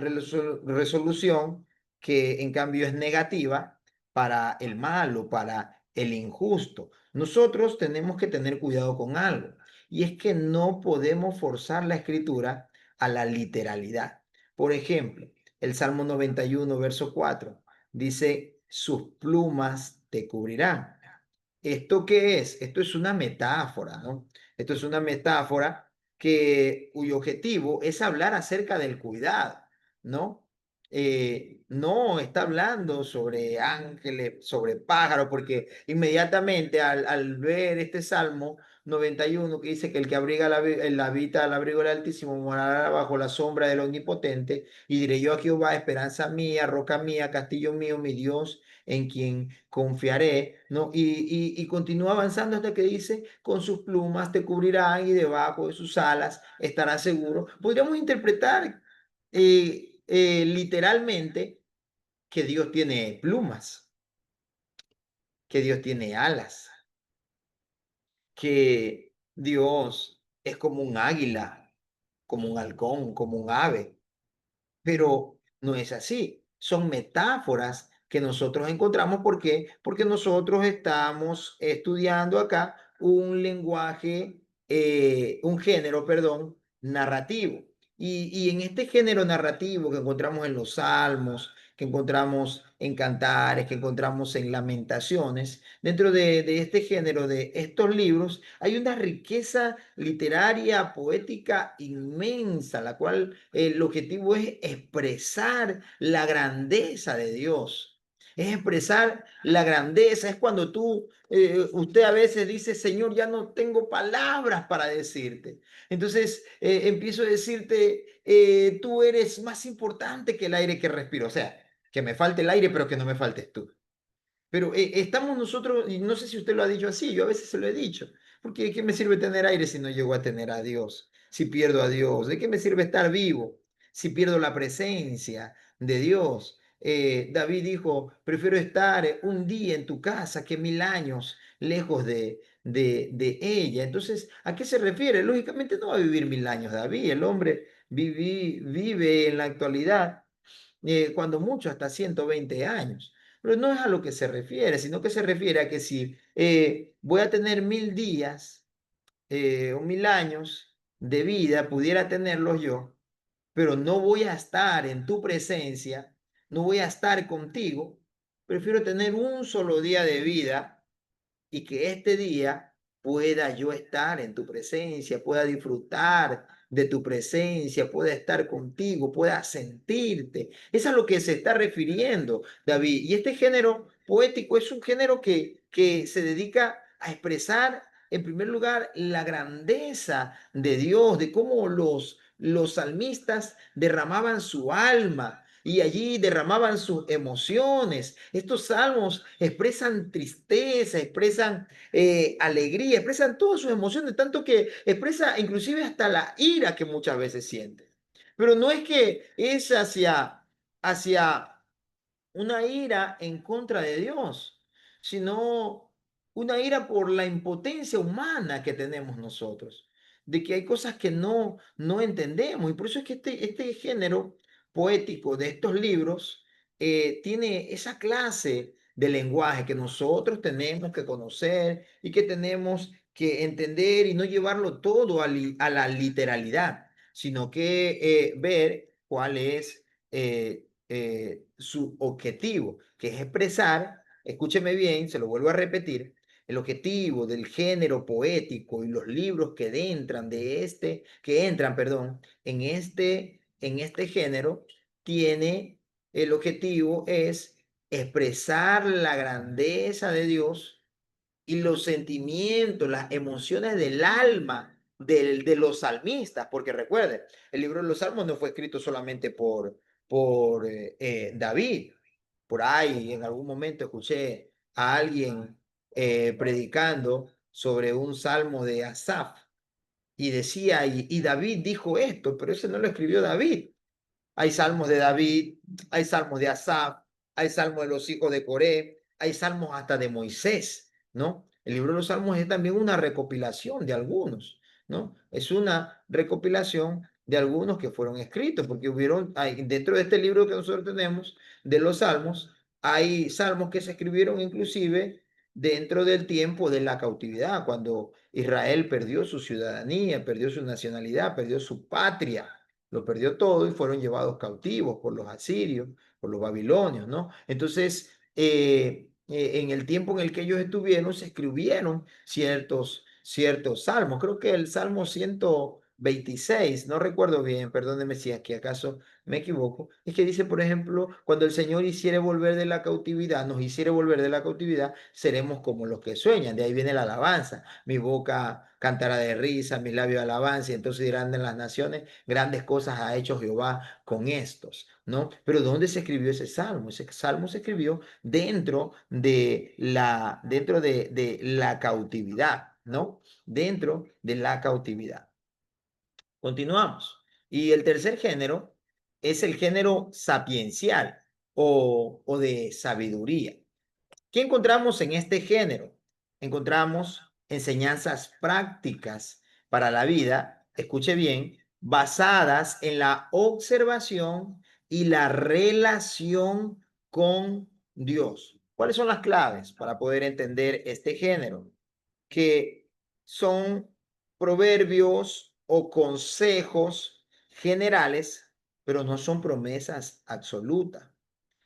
resolución que en cambio es negativa para el malo, para el injusto. Nosotros tenemos que tener cuidado con algo, y es que no podemos forzar la escritura a la literalidad. Por ejemplo, el Salmo 91, verso 4, dice, sus plumas te cubrirán. ¿Esto qué es? Esto es una metáfora, ¿no? Esto es una metáfora cuyo objetivo es hablar acerca del cuidado, ¿no? No está hablando sobre ángeles, sobre pájaros, porque inmediatamente al ver este Salmo 91 que dice que el que abriga la habita al abrigo del Altísimo morará bajo la sombra del Omnipotente, y diré yo a Jehová, esperanza mía, roca mía, castillo mío, mi Dios, en quien confiaré, ¿no? Y continúa avanzando hasta que dice, con sus plumas te cubrirán y debajo de sus alas estarás seguro. Podríamos interpretar literalmente que Dios tiene plumas, que Dios tiene alas, que Dios es como un águila, como un halcón, como un ave. Pero no es así. Son metáforas que nosotros encontramos. ¿Por qué? Porque nosotros estamos estudiando acá un lenguaje, un género, perdón, narrativo. Y en este género narrativo que encontramos en los salmos, que encontramos en cantares, que encontramos en lamentaciones, dentro de este género, de estos libros, hay una riqueza literaria, poética inmensa, la cual el objetivo es expresar la grandeza de Dios. Es expresar la grandeza, es cuando usted a veces dice, Señor, ya no tengo palabras para decirte. Entonces empiezo a decirte, tú eres más importante que el aire que respiro. O sea, que me falte el aire, pero que no me faltes tú. Pero estamos nosotros, y no sé si usted lo ha dicho así, yo a veces se lo he dicho, porque ¿de qué me sirve tener aire si no llego a tener a Dios? Si pierdo a Dios, ¿de qué me sirve estar vivo si pierdo la presencia de Dios? David dijo, prefiero estar un día en tu casa que 1000 años lejos de ella. Entonces, ¿a qué se refiere? Lógicamente no va a vivir 1000 años David, el hombre vive en la actualidad cuando mucho hasta 120 años. Pero no es a lo que se refiere, sino que se refiere a que si voy a tener 1000 días o 1000 años de vida, pudiera tenerlos yo, pero no voy a estar en tu presencia, no voy a estar contigo, prefiero tener un solo día de vida y que este día pueda yo estar en tu presencia, pueda disfrutar de tu presencia, pueda estar contigo, pueda sentirte. Es a lo que se está refiriendo David. Y este género poético es un género que se dedica a expresar, en primer lugar, la grandeza de Dios, de cómo los salmistas derramaban su alma, y allí derramaban sus emociones. Estos salmos expresan tristeza, expresan alegría, expresan todas sus emociones, tanto que expresa inclusive hasta la ira que muchas veces siente. Pero no es que es hacia una ira en contra de Dios, sino una ira por la impotencia humana que tenemos nosotros, de que hay cosas que no entendemos. Y por eso es que este género poético de estos libros tiene esa clase de lenguaje que nosotros tenemos que conocer y que tenemos que entender y no llevarlo todo a la literalidad, sino que ver cuál es su objetivo, que es expresar, escúcheme bien, se lo vuelvo a repetir, el objetivo del género poético y los libros que entran, perdón, en este género, tiene el objetivo es expresar la grandeza de Dios y los sentimientos, las emociones del alma de los salmistas, porque recuerden, el libro de los Salmos no fue escrito solamente por David. Por ahí en algún momento escuché a alguien predicando sobre un salmo de Asaf y decía, y David dijo esto, pero ese no lo escribió David. Hay salmos de David, hay salmos de Asaf, hay salmos de los hijos de Coré, hay salmos hasta de Moisés, ¿no? El libro de los salmos es también una recopilación de algunos, ¿no? Es una recopilación de algunos que fueron escritos, porque dentro de este libro que nosotros tenemos, de los salmos, hay salmos que se escribieron inclusive dentro del tiempo de la cautividad, cuando Israel perdió su ciudadanía, perdió su nacionalidad, perdió su patria, lo perdió todo y fueron llevados cautivos por los asirios, por los babilonios, ¿no? Entonces, en el tiempo en el que ellos estuvieron, se escribieron ciertos salmos. Creo que el Salmo 126, no recuerdo bien, perdóneme si aquí acaso me equivoco, es que dice, por ejemplo, cuando el Señor hiciere volver de la cautividad, nos hiciere volver de la cautividad, seremos como los que sueñan. De ahí viene la alabanza. Mi boca cantará de risa, mis labios de alabanza, y entonces dirán en las naciones, grandes cosas ha hecho Jehová con estos, ¿no? Pero ¿dónde se escribió ese salmo? Ese salmo se escribió dentro de la cautividad, ¿no? Dentro de la cautividad. Continuamos. Y el tercer género es el género sapiencial o de sabiduría. ¿Qué encontramos en este género? Encontramos enseñanzas prácticas para la vida, escuche bien, basadas en la observación y la relación con Dios. ¿Cuáles son las claves para poder entender este género? Que son proverbios o consejos generales, pero no son promesas absolutas.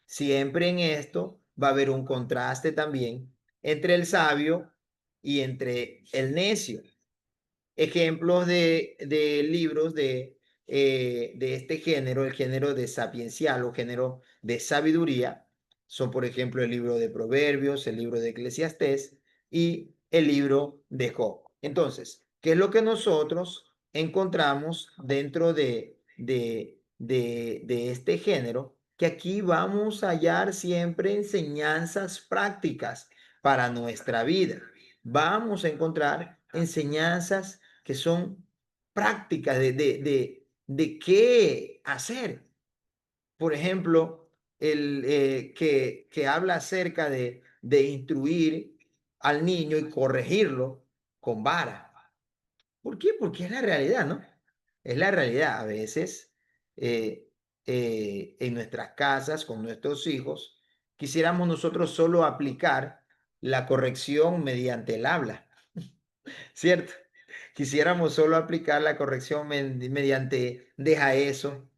Siempre en esto va a haber un contraste también entre el sabio y entre el necio. Ejemplos de libros de este género, el género de sapiencial o género de sabiduría, son por ejemplo el libro de Proverbios, el libro de Eclesiastés y el libro de Job. Entonces, ¿qué es lo que nosotros encontramos dentro de este género? Que aquí vamos a hallar siempre enseñanzas prácticas para nuestra vida. Vamos a encontrar enseñanzas que son prácticas de qué hacer. Por ejemplo, que habla acerca de instruir al niño y corregirlo con vara. ¿Por qué? Porque es la realidad, ¿no? Es la realidad. A veces eh, en nuestras casas, con nuestros hijos, quisiéramos nosotros solo aplicar la corrección mediante el habla, ¿cierto? Quisiéramos solo aplicar la corrección mediante deja eso,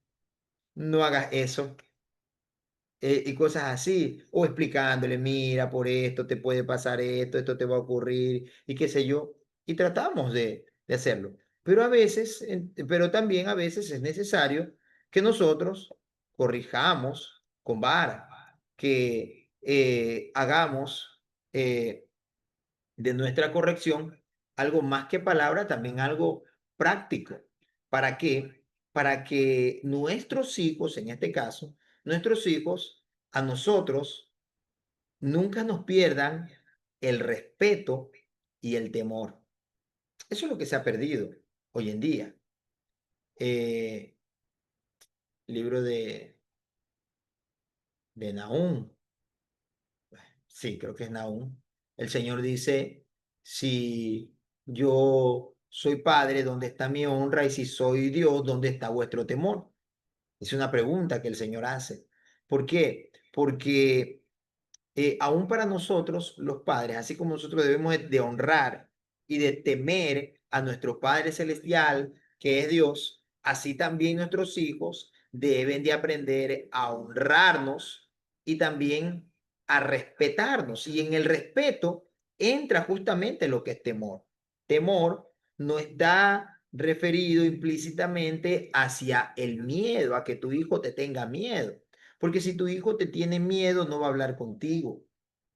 no hagas eso, y cosas así, o explicándole, mira, por esto te puede pasar esto, esto te va a ocurrir, y qué sé yo, y tratamos de hacerlo. Pero a veces, pero también a veces es necesario que nosotros corrijamos con vara, que hagamos de nuestra corrección algo más que palabra, también algo práctico. ¿Para qué? Para que nuestros hijos, en este caso, nuestros hijos, a nosotros, nunca nos pierdan el respeto y el temor. Eso es lo que se ha perdido hoy en día. Eh, libro de Nahum, sí, creo que es Nahum. El Señor dice, si yo soy padre, ¿dónde está mi honra? Y si soy Dios, ¿dónde está vuestro temor? Es una pregunta que el Señor hace. ¿Por qué? Porque aún para nosotros, los padres, así como nosotros debemos de honrar y de temer a nuestro Padre Celestial, que es Dios, así también nuestros hijos deben de aprender a honrarnos y también a respetarnos. Y en el respeto entra justamente lo que es temor. Temor no está referido implícitamente hacia el miedo, a que tu hijo te tenga miedo. Porque si tu hijo te tiene miedo, no va a hablar contigo.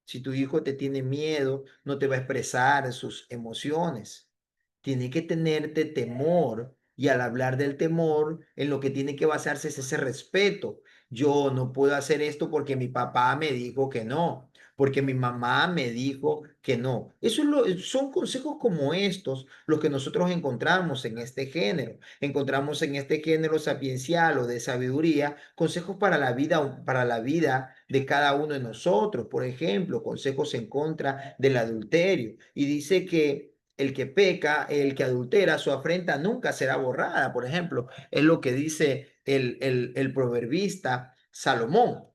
Si tu hijo te tiene miedo, no te va a expresar sus emociones. Tiene que tenerte temor y al hablar del temor, en lo que tiene que basarse es ese respeto. Yo no puedo hacer esto porque mi papá me dijo que no, porque mi mamá me dijo que no. Son consejos como estos los que nosotros encontramos en este género. Encontramos en este género sapiencial o de sabiduría consejos para la vida de cada uno de nosotros. Por ejemplo, consejos en contra del adulterio. Y dice que el que peca, el que adultera, su afrenta nunca será borrada. Por ejemplo, es lo que dice el proverbista Salomón.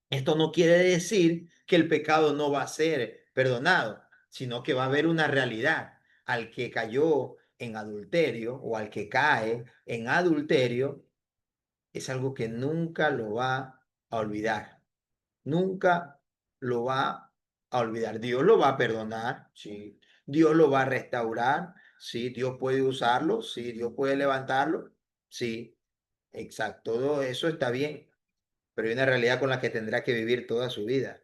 Esto no quiere decir que el pecado no va a ser perdonado, sino que va a haber una realidad. Al que cayó en adulterio o al que cae en adulterio, es algo que nunca lo va a olvidar. Nunca lo va a olvidar. Dios lo va a perdonar, sí. Dios lo va a restaurar, sí. Dios puede usarlo, sí. Dios puede levantarlo, sí. Exacto. Todo eso está bien, pero hay una realidad con la que tendrá que vivir toda su vida.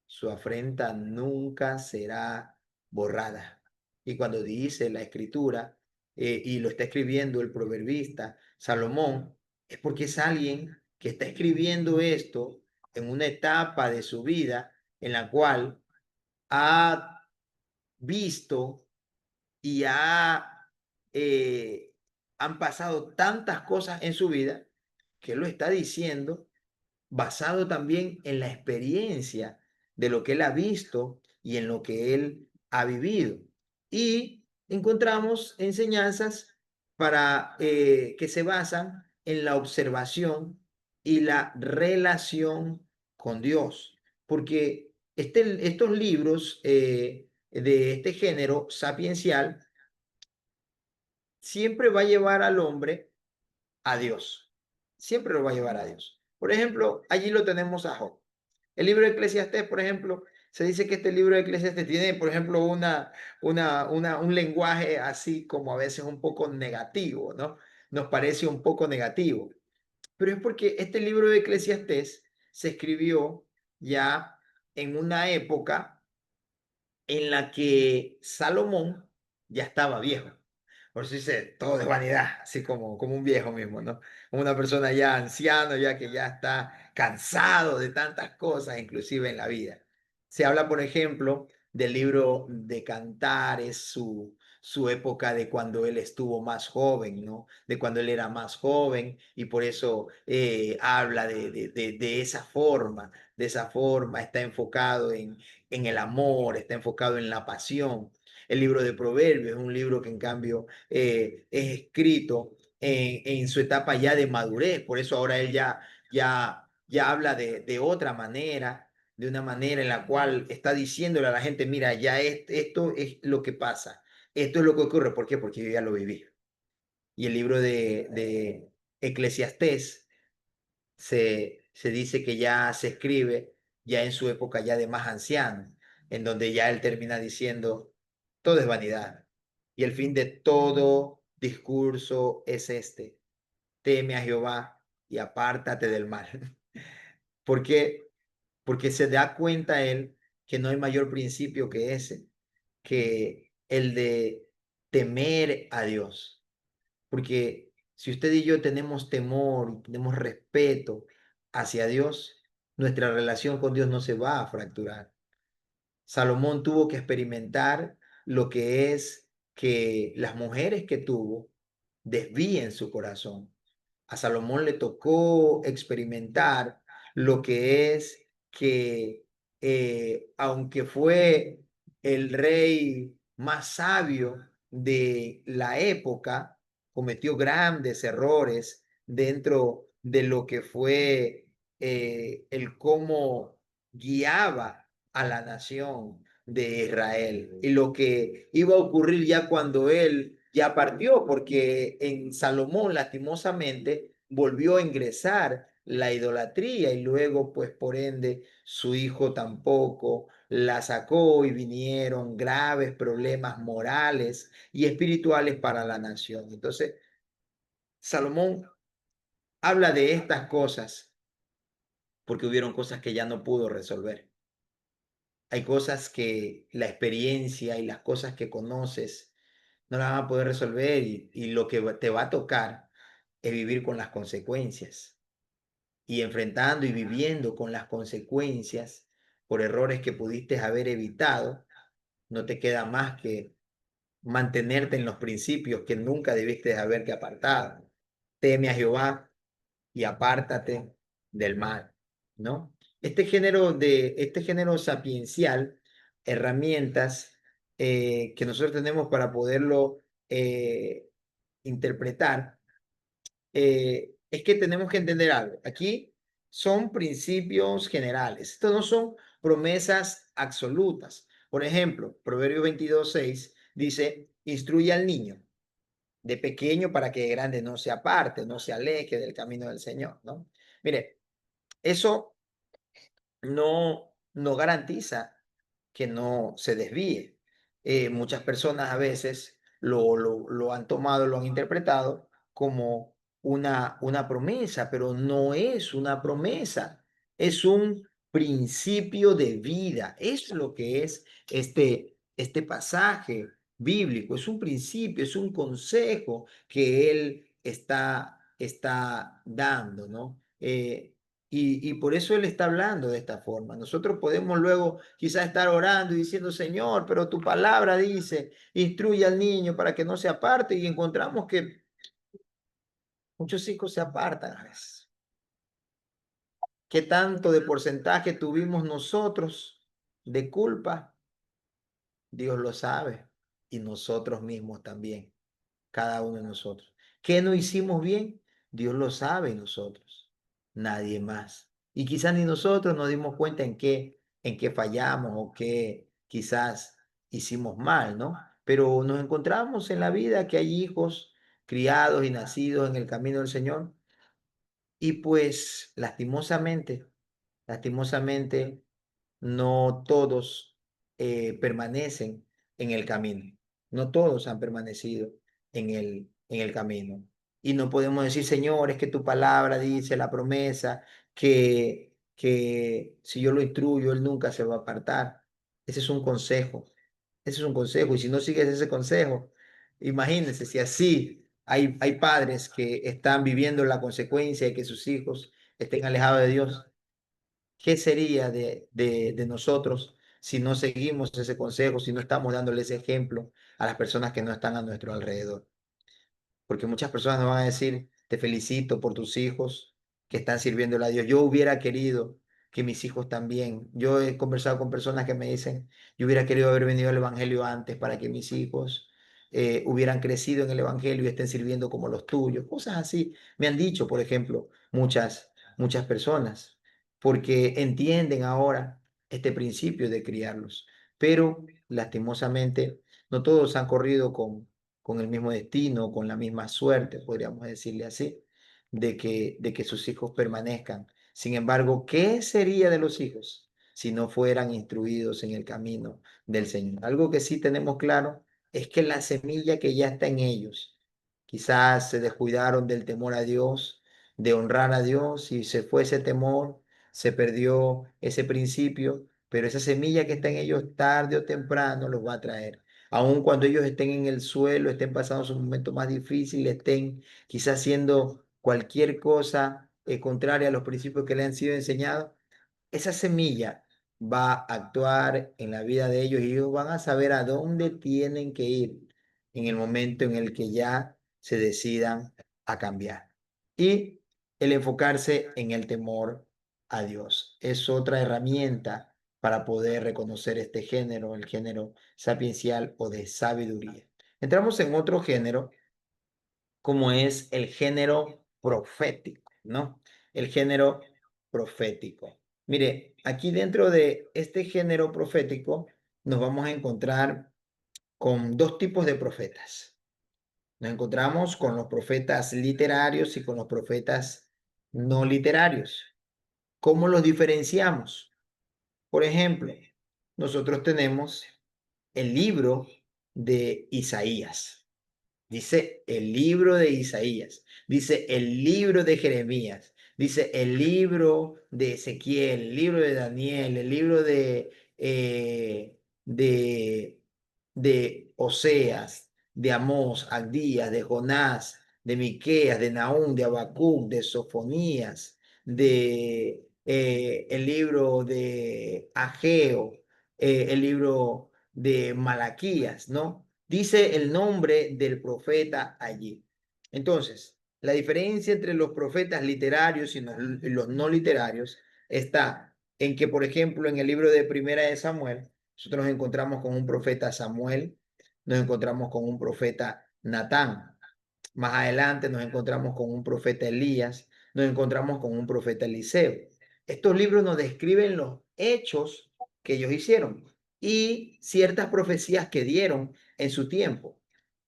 Su afrenta nunca será borrada. Y cuando dice la escritura, y lo está escribiendo el proverbista Salomón, es porque es alguien que está escribiendo esto en una etapa de su vida en la cual ha visto y eh, han pasado tantas cosas en su vida que él lo está diciendo basado también en la experiencia de lo que él ha visto y en lo que él ha vivido. Y encontramos enseñanzas que se basan en la observación y la relación con Dios, porque estos libros de este género sapiencial siempre va a llevar al hombre a Dios. Siempre lo va a llevar a Dios. Por ejemplo, allí lo tenemos a Job. El libro de Eclesiastés, por ejemplo, se dice que este libro de Eclesiastés tiene, por ejemplo, un lenguaje así como a veces un poco negativo, ¿no? Nos parece un poco negativo. Pero es porque este libro de Eclesiastés se escribió ya en una época en la que Salomón ya estaba viejo. Por eso dice, todo es vanidad, así como un viejo mismo, ¿no? Como una persona ya anciano, ya que ya está cansado de tantas cosas, inclusive en la vida. Se habla, por ejemplo, del libro de Cantares, su época de cuando él estuvo más joven, ¿no? De cuando él era más joven, y por eso habla de esa forma, está enfocado en el amor, está enfocado en la pasión. El libro de Proverbios es un libro que en cambio es escrito en su etapa ya de madurez, por eso ahora él ya habla de otra manera, de una manera en la cual está diciéndole a la gente, mira, esto es lo que pasa, esto es lo que ocurre, ¿por qué? Porque yo ya lo viví. Y el libro de Eclesiastés se dice que ya se escribe ya en su época ya de más anciano, en donde ya él termina diciendo, todo es vanidad. Y el fin de todo discurso es este, teme a Jehová y apártate del mal. ¿Por qué? Porque se da cuenta él que no hay mayor principio que ese, que el de temer a Dios. Porque si usted y yo tenemos temor, tenemos respeto hacia Dios, nuestra relación con Dios no se va a fracturar. Salomón tuvo que experimentar lo que es que las mujeres que tuvo desvíen su corazón. A Salomón le tocó experimentar lo que es que, aunque fue el rey más sabio de la época, cometió grandes errores dentro de lo que fue el cómo guiaba a la nación de Israel y lo que iba a ocurrir ya cuando él ya partió, porque en Salomón lastimosamente volvió a ingresar la idolatría y luego pues por ende su hijo tampoco la sacó y vinieron graves problemas morales y espirituales para la nación. Entonces, Salomón habla de estas cosas porque hubieron cosas que ya no pudo resolver. Hay cosas que la experiencia y las cosas que conoces no las van a poder resolver y lo que te va a tocar es vivir con las consecuencias y enfrentando y viviendo con las consecuencias por errores que pudiste haber evitado. No te queda más que mantenerte en los principios que nunca debiste haberte apartado. Teme a Jehová y apártate del mal, ¿no? Este género sapiencial, herramientas que nosotros tenemos para poderlo interpretar, es que tenemos que entender algo. Aquí son principios generales. Estos no son promesas absolutas. Por ejemplo, Proverbios 22:6 dice, instruye al niño de pequeño para que de grande no se aparte, no se aleje del camino del Señor, ¿no? Mire, eso no garantiza que no se desvíe. Muchas personas a veces lo han tomado, lo han interpretado como una promesa, pero no es una promesa, es un principio de vida. Es lo que es este pasaje bíblico, es un principio, es un consejo que él está dando, ¿no? Y por eso Él está hablando de esta forma. Nosotros podemos luego quizás estar orando y diciendo, Señor, pero tu palabra dice, instruye al niño para que no se aparte y encontramos que muchos hijos se apartan a veces. ¿Qué tanto de porcentaje tuvimos nosotros de culpa? Dios lo sabe y nosotros mismos también, cada uno de nosotros. ¿Qué no hicimos bien? Dios lo sabe y nosotros, nadie más. Y quizás ni nosotros nos dimos cuenta en qué fallamos o qué quizás hicimos mal, ¿no? Pero nos encontramos en la vida que hay hijos criados y nacidos en el camino del Señor y pues lastimosamente, no todos permanecen en el camino. No todos han permanecido en el camino. Y no podemos decir, Señor, es que tu palabra dice la promesa que si yo lo instruyo, Él nunca se va a apartar. Ese es un consejo. Ese es un consejo. Y si no sigues ese consejo, imagínense si así hay padres que están viviendo la consecuencia de que sus hijos estén alejados de Dios. ¿Qué sería de nosotros si no seguimos ese consejo, si no estamos dándole ese ejemplo a las personas que no están a nuestro alrededor? Porque muchas personas nos van a decir, te felicito por tus hijos que están sirviéndole a Dios. Yo hubiera querido que mis hijos también. Yo he conversado con personas que me dicen, yo hubiera querido haber venido al Evangelio antes para que mis hijos hubieran crecido en el Evangelio y estén sirviendo como los tuyos. Cosas así. Me han dicho, por ejemplo, muchas personas, porque entienden ahora este principio de criarlos. Pero lastimosamente, no todos han corrido con el mismo destino, con la misma suerte, podríamos decirle así, de que sus hijos permanezcan. Sin embargo, ¿qué sería de los hijos si no fueran instruidos en el camino del Señor? Algo que sí tenemos claro es que la semilla que ya está en ellos, quizás se descuidaron del temor a Dios, de honrar a Dios, y se fue ese temor, se perdió ese principio, pero esa semilla que está en ellos tarde o temprano los va a traer aun cuando ellos estén en el suelo, estén pasando su momento más difícil, estén quizás haciendo cualquier cosa contraria a los principios que le han sido enseñados, esa semilla va a actuar en la vida de ellos y ellos van a saber a dónde tienen que ir en el momento en el que ya se decidan a cambiar. Y el enfocarse en el temor a Dios es otra herramienta para poder reconocer este género, el género sapiencial o de sabiduría. Entramos en otro género, como es el género profético, ¿no? El género profético. Mire, aquí dentro de este género profético nos vamos a encontrar con dos tipos de profetas. Nos encontramos con los profetas literarios y con los profetas no literarios. ¿Cómo los diferenciamos? Por ejemplo, nosotros tenemos el libro de Isaías. Dice el libro de Isaías, dice el libro de Jeremías, dice el libro de Ezequiel, el libro de Daniel, el libro eh, de, de Oseas, de Amós, Abdías, de Jonás, de Miqueas, de Nahum, de Habacuc, de Sofonías, de el libro de Ageo, el libro de Malaquías, ¿no? Dice el nombre del profeta allí. Entonces, la diferencia entre los profetas literarios y los no literarios está en que, por ejemplo, en el libro de Primera de Samuel, nosotros nos encontramos con un profeta Samuel, nos encontramos con un profeta Natán. Más adelante nos encontramos con un profeta Elías, nos encontramos con un profeta Eliseo. Estos libros nos describen los hechos que ellos hicieron y ciertas profecías que dieron en su tiempo,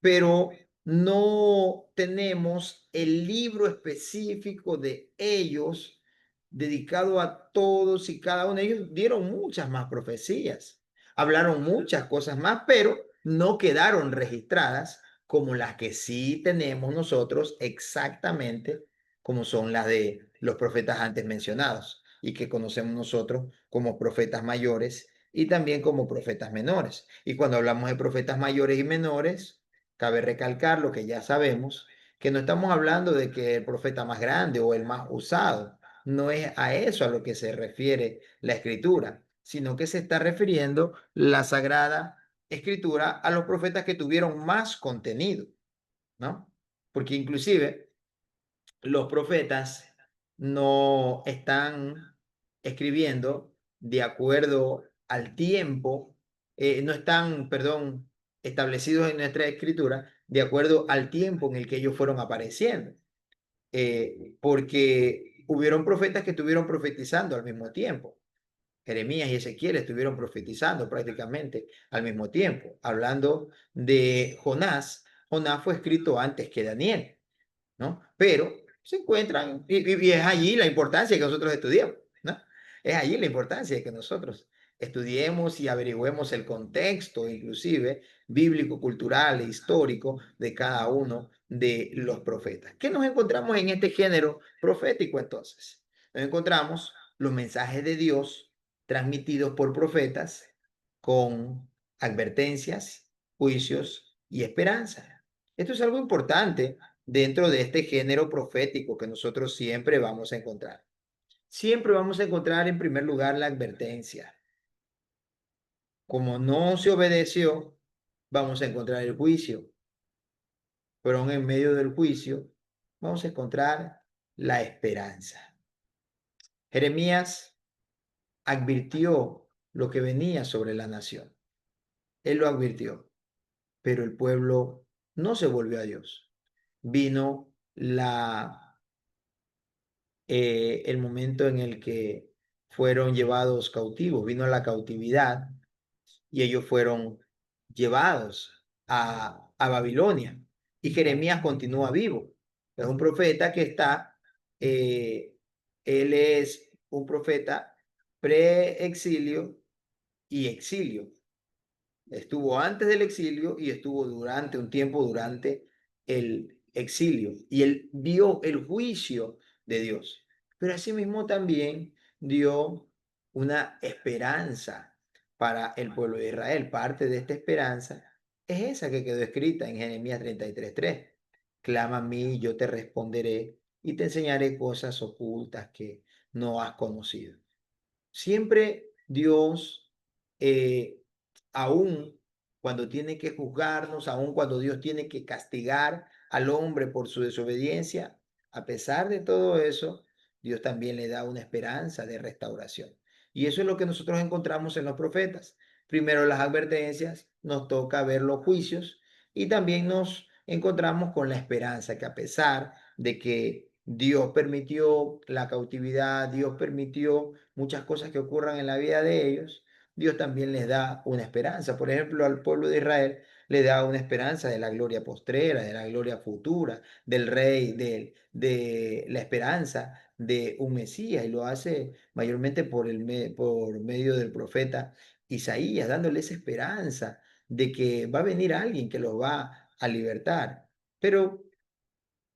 pero no tenemos el libro específico de ellos dedicado a todos y cada uno de ellos. Dieron muchas más profecías, hablaron muchas cosas más, pero no quedaron registradas como las que sí tenemos nosotros exactamente como son las de los profetas antes mencionados y que conocemos nosotros como profetas mayores y también como profetas menores. Y cuando hablamos de profetas mayores y menores, cabe recalcar lo que ya sabemos, que no estamos hablando de que el profeta más grande o el más usado, no es a eso a lo que se refiere la escritura, sino que se está refiriendo la Sagrada Escritura a los profetas que tuvieron más contenido, ¿no? Porque inclusive los profetas no están escribiendo de acuerdo al tiempo, no están, perdón, establecidos en nuestra escritura de acuerdo al tiempo en el que ellos fueron apareciendo, porque hubieron profetas que estuvieron profetizando al mismo tiempo. Jeremías y Ezequiel estuvieron profetizando prácticamente al mismo tiempo. Hablando de Jonás, Jonás fue escrito antes que Daniel, ¿no? Pero se encuentran, y es allí la importancia que nosotros estudiemos, ¿no? Es allí la importancia de que nosotros estudiemos y averigüemos el contexto, inclusive bíblico, cultural e histórico de cada uno de los profetas. ¿Qué nos encontramos en este género profético entonces? Nos encontramos los mensajes de Dios transmitidos por profetas con advertencias, juicios y esperanza. Esto es algo importante dentro de este género profético que nosotros siempre vamos a encontrar. Siempre vamos a encontrar en primer lugar la advertencia. Como no se obedeció, vamos a encontrar el juicio, pero aún en medio del juicio vamos a encontrar la esperanza. Jeremías advirtió lo que venía sobre la nación. Él lo advirtió, pero el pueblo no se volvió a Dios. Vino el momento en el que fueron llevados cautivos, vino la cautividad y ellos fueron llevados a Babilonia. Y Jeremías continúa vivo. Es un profeta que está, eh, él es un profeta pre-exilio y exilio. Estuvo antes del exilio y estuvo durante un tiempo durante el exilio. Y él vio el juicio de Dios. Pero asimismo también dio una esperanza para el pueblo de Israel. Parte de esta esperanza es esa que quedó escrita en Jeremías 33:3. Clama a mí y yo te responderé y te enseñaré cosas ocultas que no has conocido. Siempre Dios, eh, aún cuando tiene que juzgarnos, aún cuando Dios tiene que castigar al hombre por su desobediencia, a pesar de todo eso, Dios también le da una esperanza de restauración. Y eso es lo que nosotros encontramos en los profetas. Primero las advertencias, nos toca ver los juicios y también nos encontramos con la esperanza que a pesar de que Dios permitió la cautividad, Dios permitió muchas cosas que ocurran en la vida de ellos, Dios también les da una esperanza. Por ejemplo, al pueblo de Israel le da una esperanza de la gloria postrera, de la gloria futura, del rey, de la esperanza de un Mesías, y lo hace mayormente por medio del profeta Isaías, dándole esa esperanza de que va a venir alguien que los va a libertar. Pero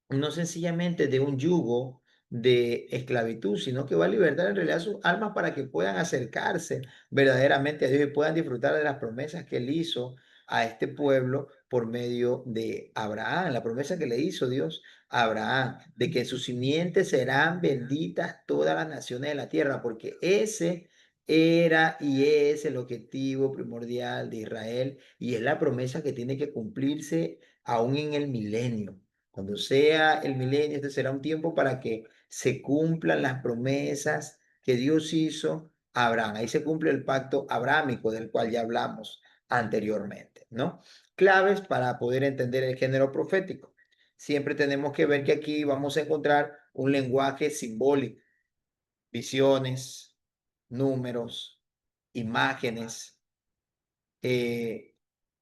no sencillamente de un yugo de esclavitud, sino que va a libertar en realidad sus almas para que puedan acercarse verdaderamente a Dios y puedan disfrutar de las promesas que Él hizo a este pueblo por medio de Abraham, la promesa que le hizo Dios a Abraham, de que en sus simientes serán benditas todas las naciones de la tierra, porque ese era y es el objetivo primordial de Israel y es la promesa que tiene que cumplirse aún en el milenio. Cuando sea el milenio, este será un tiempo para que se cumplan las promesas que Dios hizo a Abraham. Ahí se cumple el pacto abrámico del cual ya hablamos anteriormente, ¿no? Claves para poder entender el género profético. Siempre tenemos que ver que aquí vamos a encontrar un lenguaje simbólico, visiones, números, imágenes, eh,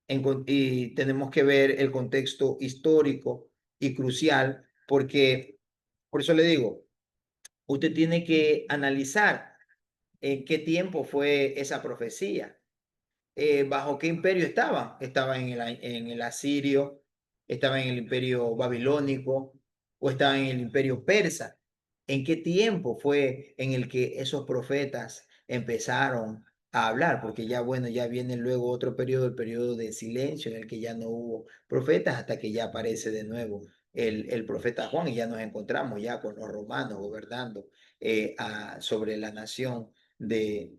y tenemos que ver el contexto histórico y crucial, porque, por eso le digo, usted tiene que analizar en qué tiempo fue esa profecía, bajo qué imperio estaba. Estaba en el asirio, estaba en el imperio babilónico o estaba en el imperio persa. ¿En qué tiempo fue en el que esos profetas empezaron a hablar? Porque ya, bueno, ya viene luego otro periodo, el periodo de silencio, en el que ya no hubo profetas hasta que ya aparece de nuevo el profeta Juan y ya nos encontramos ya con los romanos gobernando sobre la nación de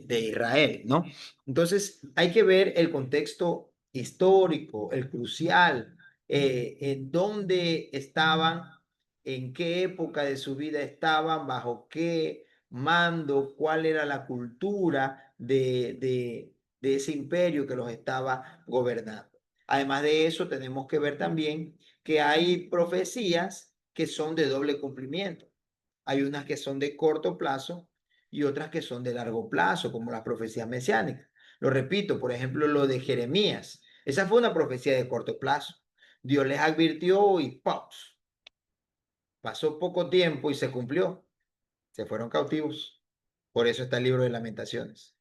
Israel, ¿no? Entonces, hay que ver el contexto histórico, el crucial, en dónde estaban, en qué época de su vida estaban, bajo qué mando, cuál era la cultura de ese imperio que los estaba gobernando. Además de eso, tenemos que ver también que hay profecías que son de doble cumplimiento. Hay unas que son de corto plazo y otras que son de largo plazo, como las profecías mesiánicas. Lo repito, por ejemplo, lo de Jeremías. Esa fue una profecía de corto plazo. Dios les advirtió y ¡paus! Pasó poco tiempo y se cumplió. Se fueron cautivos. Por eso está el libro de Lamentaciones.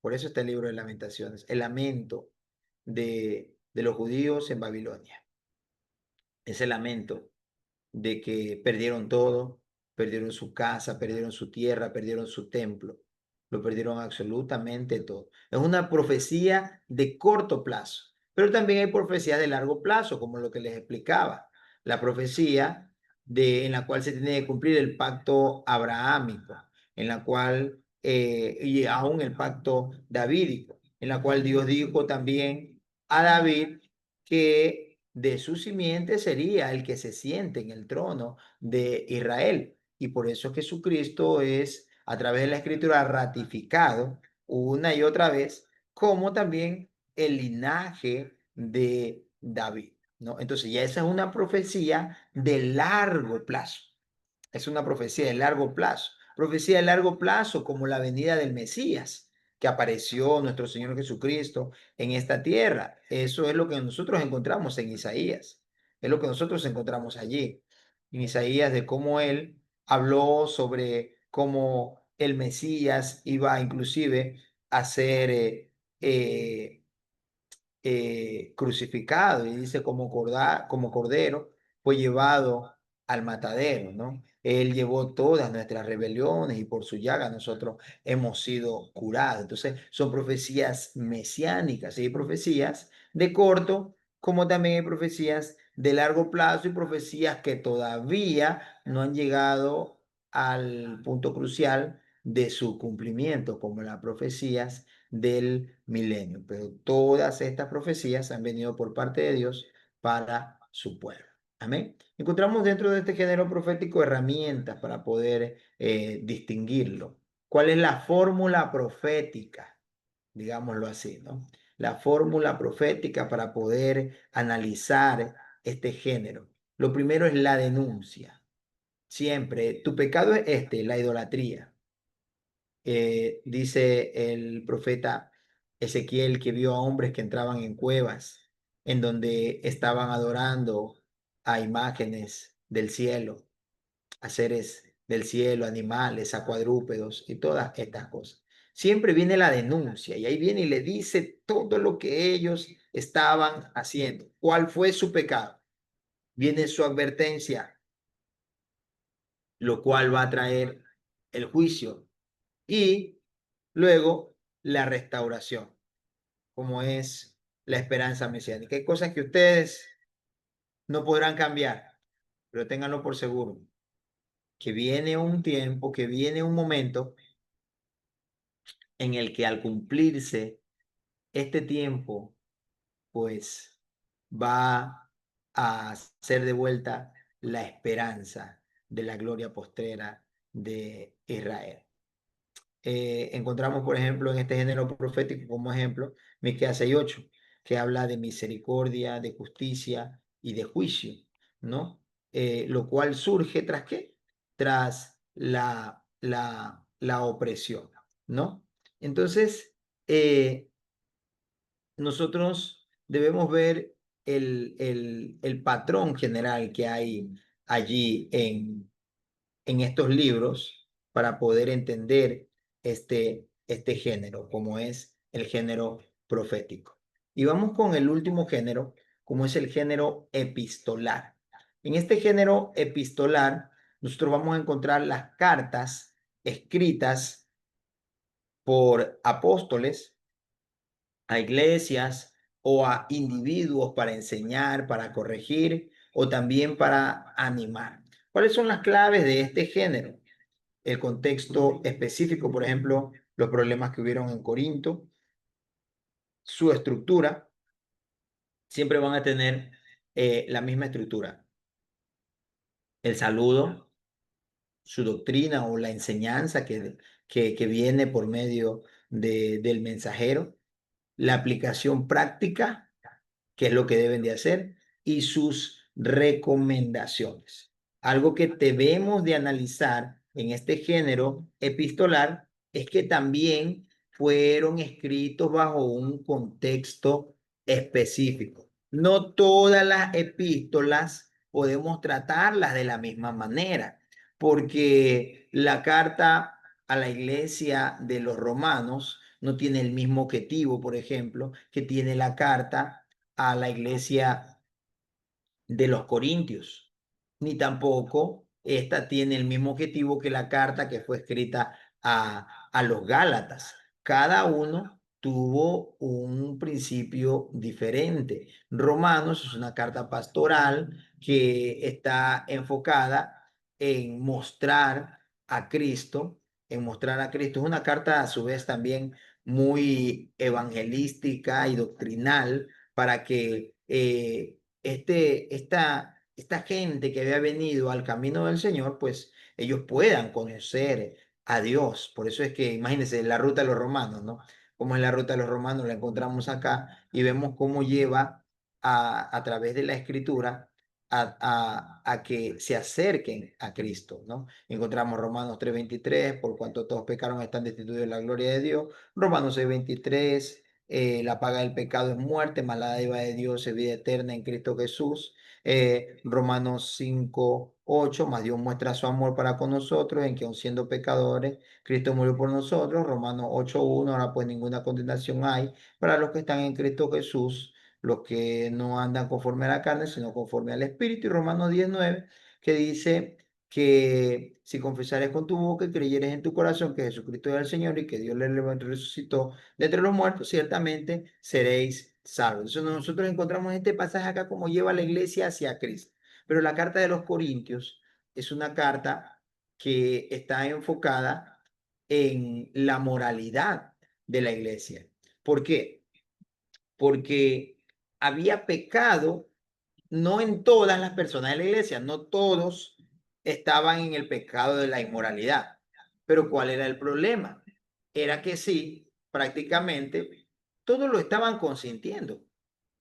Por eso está el libro de Lamentaciones. El lamento de los judíos en Babilonia. Ese lamento de que perdieron todo, perdieron su casa, perdieron su tierra, perdieron su templo, lo perdieron absolutamente todo. Es una profecía de corto plazo, pero también hay profecías de largo plazo, como lo que les explicaba, la profecía en la cual se tiene que cumplir el pacto abrahámico, en la cual, y aún el pacto davídico, en la cual Dios dijo también a David que de su simiente sería el que se siente en el trono de Israel. Y por eso Jesucristo es, a través de la Escritura, ratificado una y otra vez como también el linaje de David, ¿no? Entonces ya esa es una profecía de largo plazo. Es una profecía de largo plazo. Profecía de largo plazo como la venida del Mesías, que apareció nuestro Señor Jesucristo en esta tierra. Eso es lo que nosotros encontramos en Isaías. Es lo que nosotros encontramos allí. En Isaías, de cómo él habló sobre cómo el Mesías iba inclusive a ser crucificado, y dice como cordero fue llevado al matadero, ¿no? Él llevó todas nuestras rebeliones y por su llaga nosotros hemos sido curados. Entonces son profecías mesiánicas y hay profecías de corto, como también hay profecías de largo plazo y profecías que todavía no han llegado al punto crucial de su cumplimiento, como las profecías del milenio. Pero todas estas profecías han venido por parte de Dios para su pueblo. Amén. Encontramos dentro de este género profético herramientas para poder distinguirlo. ¿Cuál es la fórmula profética? Digámoslo así, ¿no? La fórmula profética para poder analizar este género. Lo primero es la denuncia. Siempre, tu pecado es este, la idolatría. Dice el profeta Ezequiel que vio a hombres que entraban en cuevas, en donde estaban adorando a imágenes del cielo, a seres del cielo, animales, a cuadrúpedos y todas estas cosas. Siempre viene la denuncia y ahí viene y le dice todo lo que ellos estaban haciendo. ¿Cuál fue su pecado? Viene su advertencia, lo cual va a traer el juicio y luego la restauración, como es la esperanza mesiánica. Hay cosas que ustedes no podrán cambiar, pero ténganlo por seguro, que viene un tiempo, que viene un momento en el que al cumplirse este tiempo, pues va a ser de vuelta la esperanza de la gloria postrera de Israel. Encontramos, por ejemplo, en este género profético como ejemplo, Miqueas 6:8, que habla de misericordia, de justicia y de juicio, ¿no? Lo cual surge tras qué? Tras la opresión, ¿no? Entonces, nosotros debemos ver el patrón general que hay allí en estos libros para poder entender este género, como es el género profético. Y vamos con el último género, como es el género epistolar. En este género epistolar, nosotros vamos a encontrar las cartas escritas por apóstoles a iglesias o a individuos para enseñar, para corregir o también para animar. ¿Cuáles son las claves de este género? El contexto específico, por ejemplo, los problemas que hubieron en Corinto, su estructura, siempre van a tener la misma estructura. El saludo, su doctrina o la enseñanza que viene por medio del mensajero, la aplicación práctica, qué es lo que deben de hacer y sus recomendaciones. Algo que debemos de analizar en este género epistolar es que también fueron escritos bajo un contexto específico. No todas las epístolas podemos tratarlas de la misma manera, porque la carta a la iglesia de los romanos no tiene el mismo objetivo, por ejemplo, que tiene la carta a la iglesia de los Corintios, ni tampoco esta tiene el mismo objetivo que la carta que fue escrita a los Gálatas. Cada uno tuvo un principio diferente. Romanos es una carta pastoral que está enfocada en mostrar a Cristo, en mostrar a Cristo. Es una carta a su vez también muy evangelística y doctrinal para que esta gente que había venido al camino del Señor, pues ellos puedan conocer a Dios. Por eso es que, imagínense, la ruta de los romanos, ¿no? Como es la ruta de los romanos, la encontramos acá y vemos cómo lleva a través de la escritura a que se acerquen a Cristo, ¿no? Encontramos Romanos 3:23, por cuanto todos pecaron están destituidos de la gloria de Dios. Romanos 6:23, la paga del pecado es muerte, mas la dádiva de Dios es vida eterna en Cristo Jesús. Romanos 5:8, más Dios muestra su amor para con nosotros, en que aun siendo pecadores, Cristo murió por nosotros. Romanos 8:1, ahora pues ninguna condenación hay para los que están en Cristo Jesús, los que no andan conforme a la carne, sino conforme al Espíritu. Y Romanos 10:9, que dice que si confesares con tu boca y creyeres en tu corazón que Jesucristo es el Señor y que Dios le levantó y resucitó de entre los muertos, ciertamente seréis salvos. Entonces nosotros encontramos este pasaje acá como lleva a la iglesia hacia Cristo. Pero la carta de los Corintios es una carta que está enfocada en la moralidad de la iglesia. ¿Por qué? Porque había pecado no en todas las personas de la iglesia, no todos estaban en el pecado de la inmoralidad. Pero ¿cuál era el problema? Era que sí, prácticamente todos lo estaban consintiendo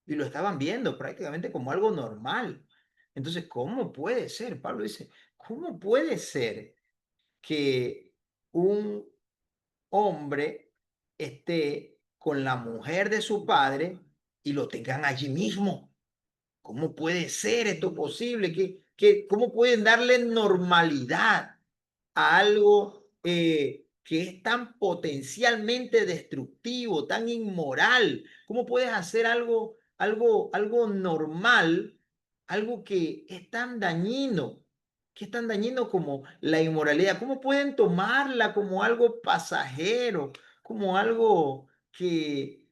y lo estaban viendo prácticamente como algo normal. Entonces, ¿cómo puede ser? Pablo dice, ¿cómo puede ser que un hombre esté con la mujer de su padre y lo tengan allí mismo? ¿Cómo puede ser esto posible? ¿Cómo pueden darle normalidad a algo que es tan potencialmente destructivo, tan inmoral? ¿Cómo puedes hacer algo normal, algo que es tan dañino como la inmoralidad? ¿Cómo pueden tomarla como algo pasajero, como algo que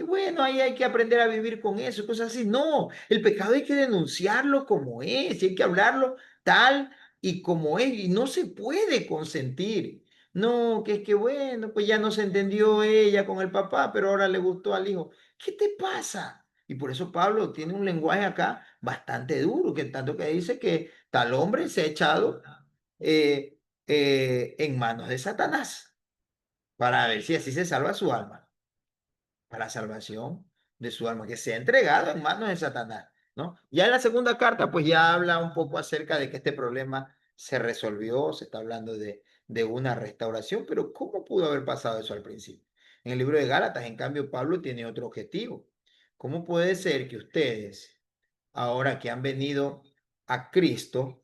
bueno, ahí hay que aprender a vivir con eso, cosas así? No, el pecado hay que denunciarlo como es, y hay que hablarlo tal y como es, y no se puede consentir. No, que es que bueno, pues ya no se entendió ella con el papá, pero ahora le gustó al hijo. ¿Qué te pasa? Y por eso Pablo tiene un lenguaje acá bastante duro, que tanto que dice que tal hombre se ha echado eh, en manos de Satanás para ver si así se salva su alma, para la salvación de su alma, que se ha entregado en manos de Satanás, ¿no? Ya en la segunda carta, pues ya habla un poco acerca de que este problema se resolvió, se está hablando de una restauración, pero ¿cómo pudo haber pasado eso al principio? En el libro de Gálatas, en cambio, Pablo tiene otro objetivo. ¿Cómo puede ser que ustedes, ahora que han venido a Cristo,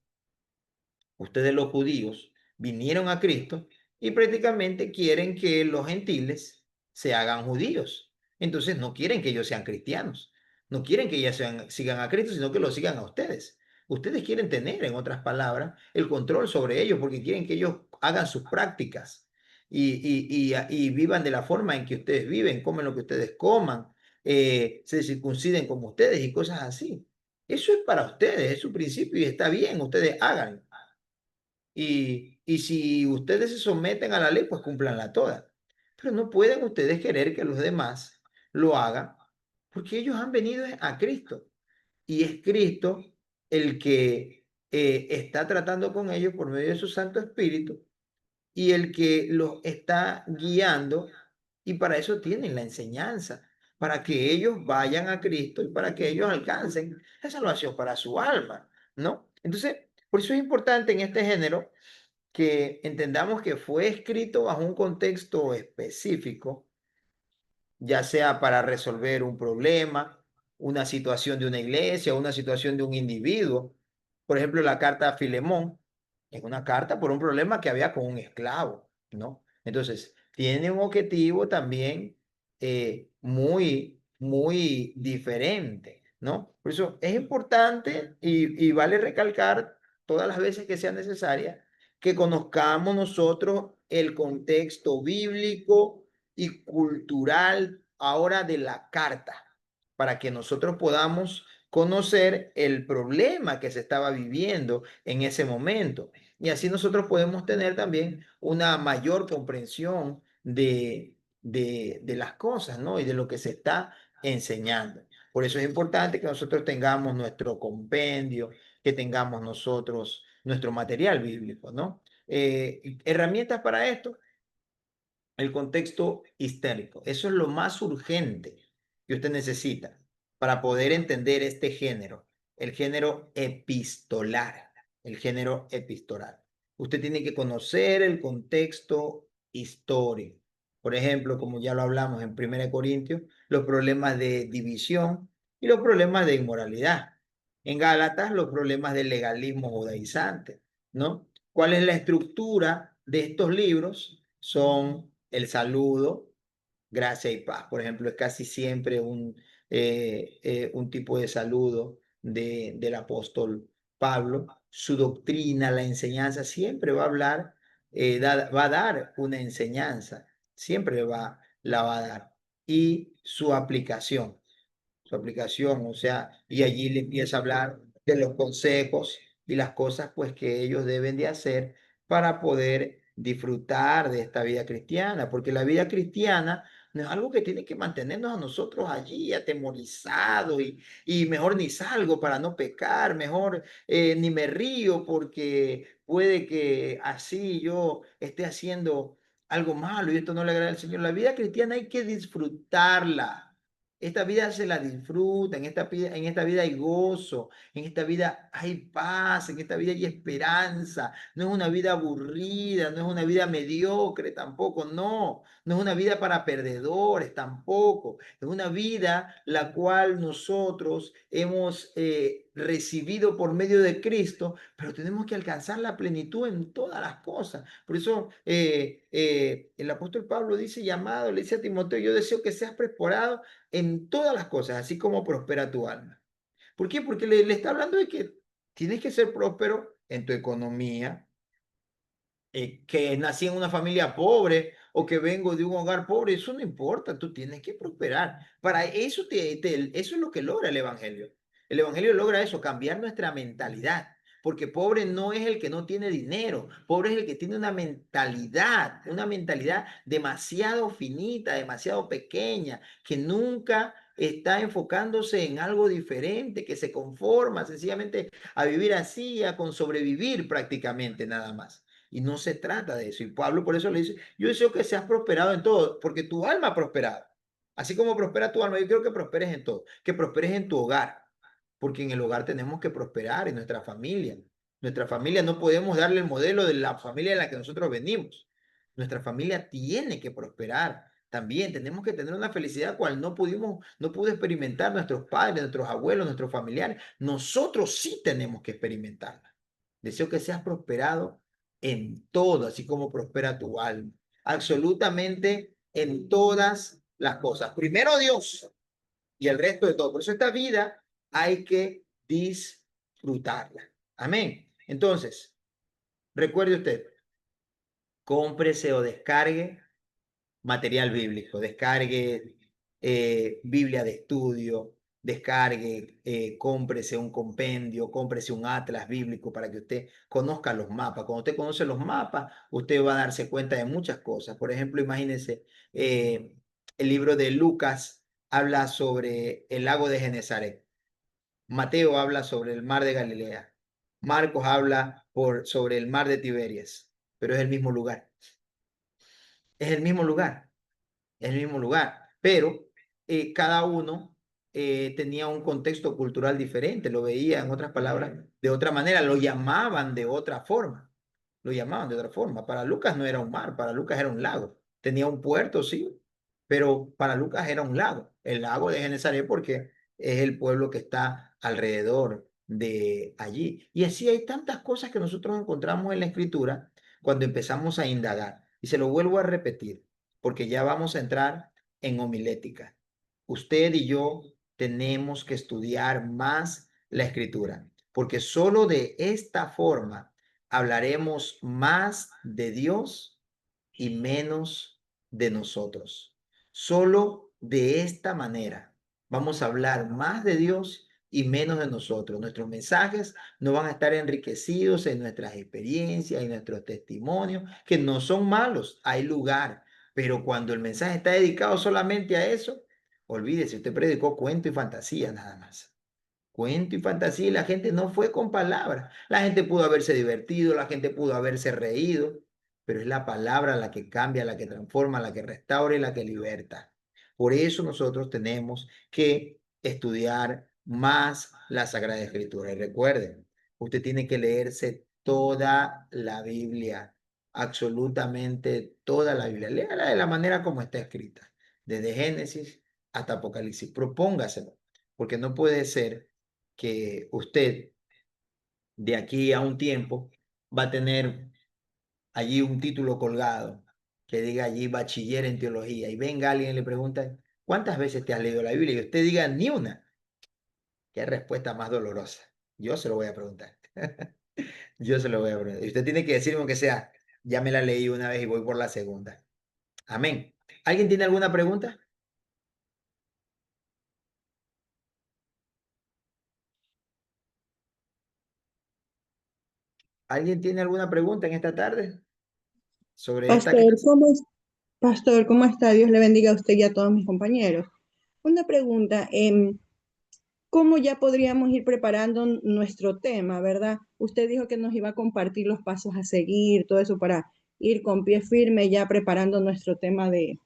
ustedes los judíos vinieron a Cristo y prácticamente quieren que los gentiles se hagan judíos? Entonces no quieren que ellos sean cristianos, no quieren que ellos sigan a Cristo, sino que lo sigan a ustedes. Ustedes quieren tener, en otras palabras, el control sobre ellos porque quieren que ellos hagan sus prácticas y vivan de la forma en que ustedes viven, comen lo que ustedes coman, se circunciden como ustedes y cosas así. Eso es para ustedes, es su principio y está bien, ustedes hagan. Y si ustedes se someten a la ley, pues cúmplanla toda. Pero no pueden ustedes querer que los demás lo hagan porque ellos han venido a Cristo. Y es Cristo el que está tratando con ellos por medio de su Santo Espíritu y el que los está guiando. Y para eso tienen la enseñanza, para que ellos vayan a Cristo y para que ellos alcancen la salvación para su alma, ¿no? Entonces, por eso es importante en este género que entendamos que fue escrito bajo un contexto específico, ya sea para resolver un problema, una situación de una iglesia, una situación de un individuo. Por ejemplo, la carta a Filemón es una carta por un problema que había con un esclavo, ¿no? Entonces, tiene un objetivo también muy diferente, ¿no? Por eso es importante y vale recalcar todas las veces que sea necesaria que conozcamos nosotros el contexto bíblico y cultural ahora de la carta, para que nosotros podamos conocer el problema que se estaba viviendo en ese momento. Y así nosotros podemos tener también una mayor comprensión de las cosas, ¿no? Y de lo que se está enseñando. Por eso es importante que nosotros tengamos nuestro compendio, que tengamos nosotros nuestro material bíblico, ¿no? Herramientas para esto, el contexto histórico. Eso es lo más urgente que usted necesita para poder entender este género, el género epistolar, el género epistolar. Usted tiene que conocer el contexto histórico. Por ejemplo, como ya lo hablamos en 1 Corintios, los problemas de división y los problemas de inmoralidad. En Gálatas, los problemas del legalismo judaizante, ¿no? ¿Cuál es la estructura de estos libros? Son el saludo, gracia y paz. Por ejemplo, es casi siempre un tipo de saludo del apóstol Pablo. Su doctrina, la enseñanza, siempre va a hablar, va a dar una enseñanza, siempre la va a dar. y su aplicación, o sea, y allí le empieza a hablar de los consejos y las cosas pues que ellos deben de hacer para poder disfrutar de esta vida cristiana, porque la vida cristiana no es algo que tiene que mantenernos a nosotros allí atemorizados y mejor ni salgo para no pecar, mejor ni me río porque puede que así yo esté haciendo algo malo y esto no le agrada al Señor. La vida cristiana hay que disfrutarla. Esta vida se la disfruta, en esta vida hay gozo, en esta vida hay paz, en esta vida hay esperanza. No es una vida aburrida, no es una vida mediocre tampoco, no. No es una vida para perdedores tampoco. Es una vida la cual nosotros hemos recibido por medio de Cristo, pero tenemos que alcanzar la plenitud en todas las cosas. Por eso el apóstol Pablo dice, llamado, le dice a Timoteo, yo deseo que seas preparado en todas las cosas, así como prospera tu alma. ¿Por qué? Porque le está hablando de que tienes que ser próspero en tu economía, que nací en una familia pobre o que vengo de un hogar pobre, eso no importa, tú tienes que prosperar. Para eso, eso es lo que logra el Evangelio. El Evangelio logra eso, cambiar nuestra mentalidad. Porque pobre no es el que no tiene dinero, pobre es el que tiene una mentalidad demasiado finita, demasiado pequeña, que nunca está enfocándose en algo diferente, que se conforma sencillamente a vivir así, a con sobrevivir prácticamente nada más. Y no se trata de eso. Y Pablo por eso le dice, yo deseo que seas prosperado en todo, porque tu alma ha prosperado. Así como prospera tu alma, yo quiero que prosperes en todo, que prosperes en tu hogar, porque en el hogar tenemos que prosperar, en nuestra familia. Nuestra familia no podemos darle el modelo de la familia en la que nosotros venimos. Nuestra familia tiene que prosperar. También tenemos que tener una felicidad cual no pudo experimentar nuestros padres, nuestros abuelos, nuestros familiares. Nosotros sí tenemos que experimentarla. Deseo que seas prosperado en todo, así como prospera tu alma. Absolutamente en todas las cosas. Primero Dios y el resto de todo. Por eso esta vida hay que disfrutarla. Amén. Entonces, recuerde usted, cómprese o descargue material bíblico, descargue Biblia de estudio, descargue, cómprese un compendio, cómprese un atlas bíblico para que usted conozca los mapas. Cuando usted conoce los mapas, usted va a darse cuenta de muchas cosas. Por ejemplo, imagínense, el libro de Lucas habla sobre el lago de Genezaret. Mateo habla sobre el mar de Galilea. Marcos habla sobre el mar de Tiberias, pero es el mismo lugar. Es el mismo lugar. Es el mismo lugar, pero cada uno tenía un contexto cultural diferente, lo veía, en otras palabras, de otra manera, lo llamaban de otra forma, lo llamaban de otra forma. Para Lucas no era un mar, para Lucas era un lago. Tenía un puerto, sí, pero para Lucas era un lago, el lago de Genesaret, porque es el pueblo que está alrededor de allí. Y así hay tantas cosas que nosotros encontramos en la escritura cuando empezamos a indagar. Y se lo vuelvo a repetir, porque ya vamos a entrar en homilética. Usted y yo tenemos que estudiar más la escritura, porque solo de esta forma hablaremos más de Dios y menos de nosotros. Solo de esta manera vamos a hablar más de Dios y menos de nosotros. Nuestros mensajes no van a estar enriquecidos en nuestras experiencias y nuestros testimonios, que no son malos, hay lugar. Pero cuando el mensaje está dedicado solamente a eso, olvídese, usted predicó cuento y fantasía nada más. Cuento y fantasía y la gente no fue con palabras. La gente pudo haberse divertido, la gente pudo haberse reído, pero es la palabra la que cambia, la que transforma, la que restaura y la que liberta. Por eso nosotros tenemos que estudiar más la Sagrada Escritura. Y recuerden, usted tiene que leerse toda la Biblia, absolutamente toda la Biblia. Léala de la manera como está escrita, desde Génesis hasta Apocalipsis. Propóngaselo, porque no puede ser que usted de aquí a un tiempo va a tener allí un título colgado que diga allí bachiller en teología y venga alguien y le pregunta, ¿cuántas veces te has leído la Biblia? Y usted diga ni una. Qué respuesta más dolorosa. Yo se lo voy a preguntar. Yo se lo voy a preguntar. Y usted tiene que decirme aunque sea, ya me la leí una vez y voy por la segunda. Amén. ¿Alguien tiene alguna pregunta? ¿Alguien tiene alguna pregunta en esta tarde sobre esta
Pastor,
clase?
Pastor, ¿cómo está? Dios le bendiga a usted y a todos mis compañeros. Una pregunta, ¿cómo ya podríamos ir preparando nuestro tema, verdad? Usted dijo que nos iba a compartir los pasos a seguir, todo eso para ir con pie firme ya preparando nuestro tema de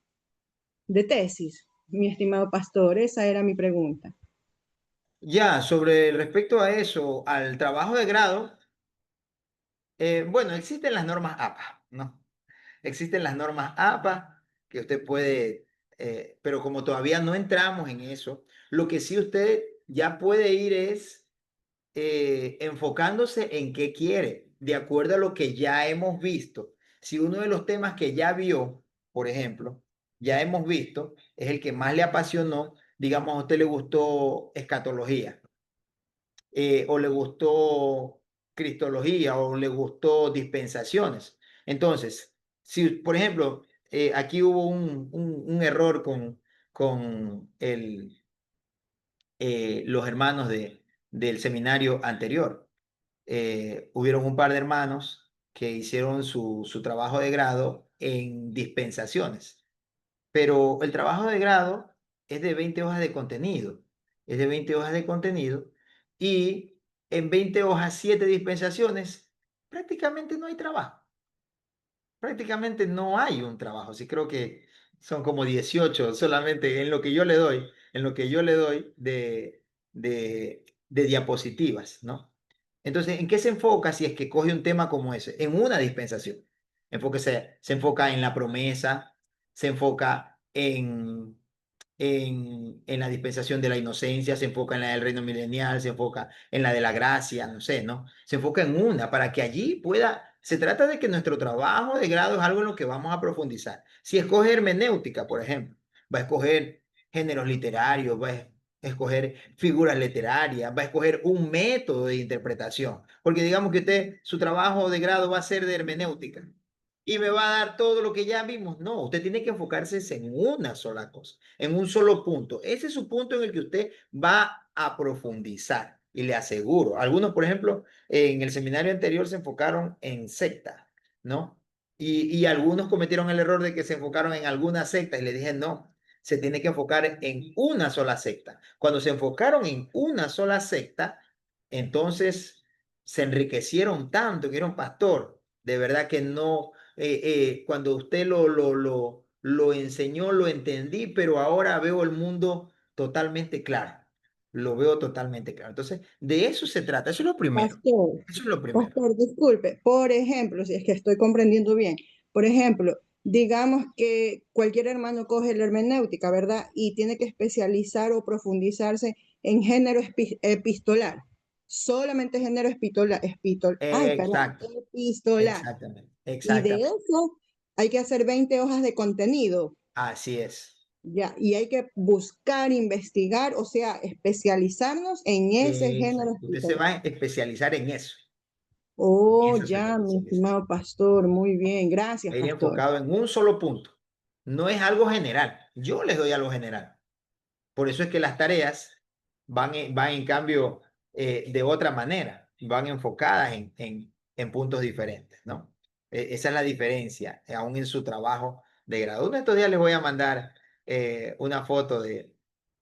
tesis. Mi estimado pastor, esa era mi pregunta.
Ya, sobre respecto a eso, al trabajo de grado, bueno, existen las normas APA, ¿no? Existen las normas APA que usted puede, pero como todavía no entramos en eso, lo que sí usted ya puede ir es enfocándose en qué quiere, de acuerdo a lo que ya hemos visto. Si uno de los temas que ya vio, por ejemplo, ya hemos visto, es el que más le apasionó, digamos, a usted le gustó escatología, o le gustó cristología, o le gustó dispensaciones. Entonces, si, por ejemplo, aquí hubo un error con los hermanos del seminario anterior. Hubieron un par de hermanos que hicieron su trabajo de grado en dispensaciones, pero el trabajo de grado es de 20 hojas de contenido, es de 20 hojas de contenido y en 20 hojas, 7 dispensaciones, prácticamente no hay trabajo, prácticamente no hay un trabajo. Sí, creo que son como 18 solamente en lo que yo le doy, en lo que yo le doy de diapositivas, ¿no? Entonces, ¿en qué se enfoca si es que coge un tema como ese? En una dispensación. Se enfoca en la promesa, se enfoca en la dispensación de la inocencia, se enfoca en la del reino milenial, se enfoca en la de la gracia, no sé, ¿no? Se enfoca en una para que allí pueda, se trata de que nuestro trabajo de grado es algo en lo que vamos a profundizar. Si escoge hermenéutica, por ejemplo, va a escoger géneros literarios, va a escoger figuras literarias, va a escoger un método de interpretación, porque digamos que usted, su trabajo de grado va a ser de hermenéutica y me va a dar todo lo que ya vimos. No, usted tiene que enfocarse en una sola cosa, en un solo punto. Ese es su punto en el que usted va a profundizar. Y le aseguro, algunos, por ejemplo, en el seminario anterior se enfocaron en secta, ¿no? Y algunos cometieron el error de que se enfocaron en alguna secta y le dije, no, se tiene que enfocar en una sola secta. Cuando se enfocaron en una sola secta, entonces se enriquecieron tanto que era un pastor. De verdad que no, cuando usted lo enseñó, lo entendí, pero ahora veo el mundo totalmente claro. Lo veo totalmente claro. Entonces, de eso se trata. Eso es lo primero.
Pastor,
Eso es lo primero.
pastor, disculpe, por ejemplo, si es que estoy comprendiendo bien, por ejemplo, digamos que cualquier hermano coge la hermenéutica, ¿verdad? Y tiene que especializar o profundizarse en género epistolar, solamente género ay, perdón,
Exacto.
epistolar.
Exactamente.
Y de
Exactamente.
eso hay que hacer 20 hojas de contenido,
Así es.
ya, y hay que buscar, investigar, o sea, especializarnos en ese género
Exacto. Usted se
epistolar.
va a especializar en eso. En
Oh,
eso se va a
ya, mi
especializar.
estimado pastor, muy bien,
Va
gracias,
a ir
pastor.
enfocado en un solo punto. No es algo general. Yo les doy algo general. Por eso es que las tareas van en cambio de otra manera, van enfocadas en puntos diferentes, ¿no? Esa es la diferencia, aún en su trabajo de grado. Uno de estos días les voy a mandar una foto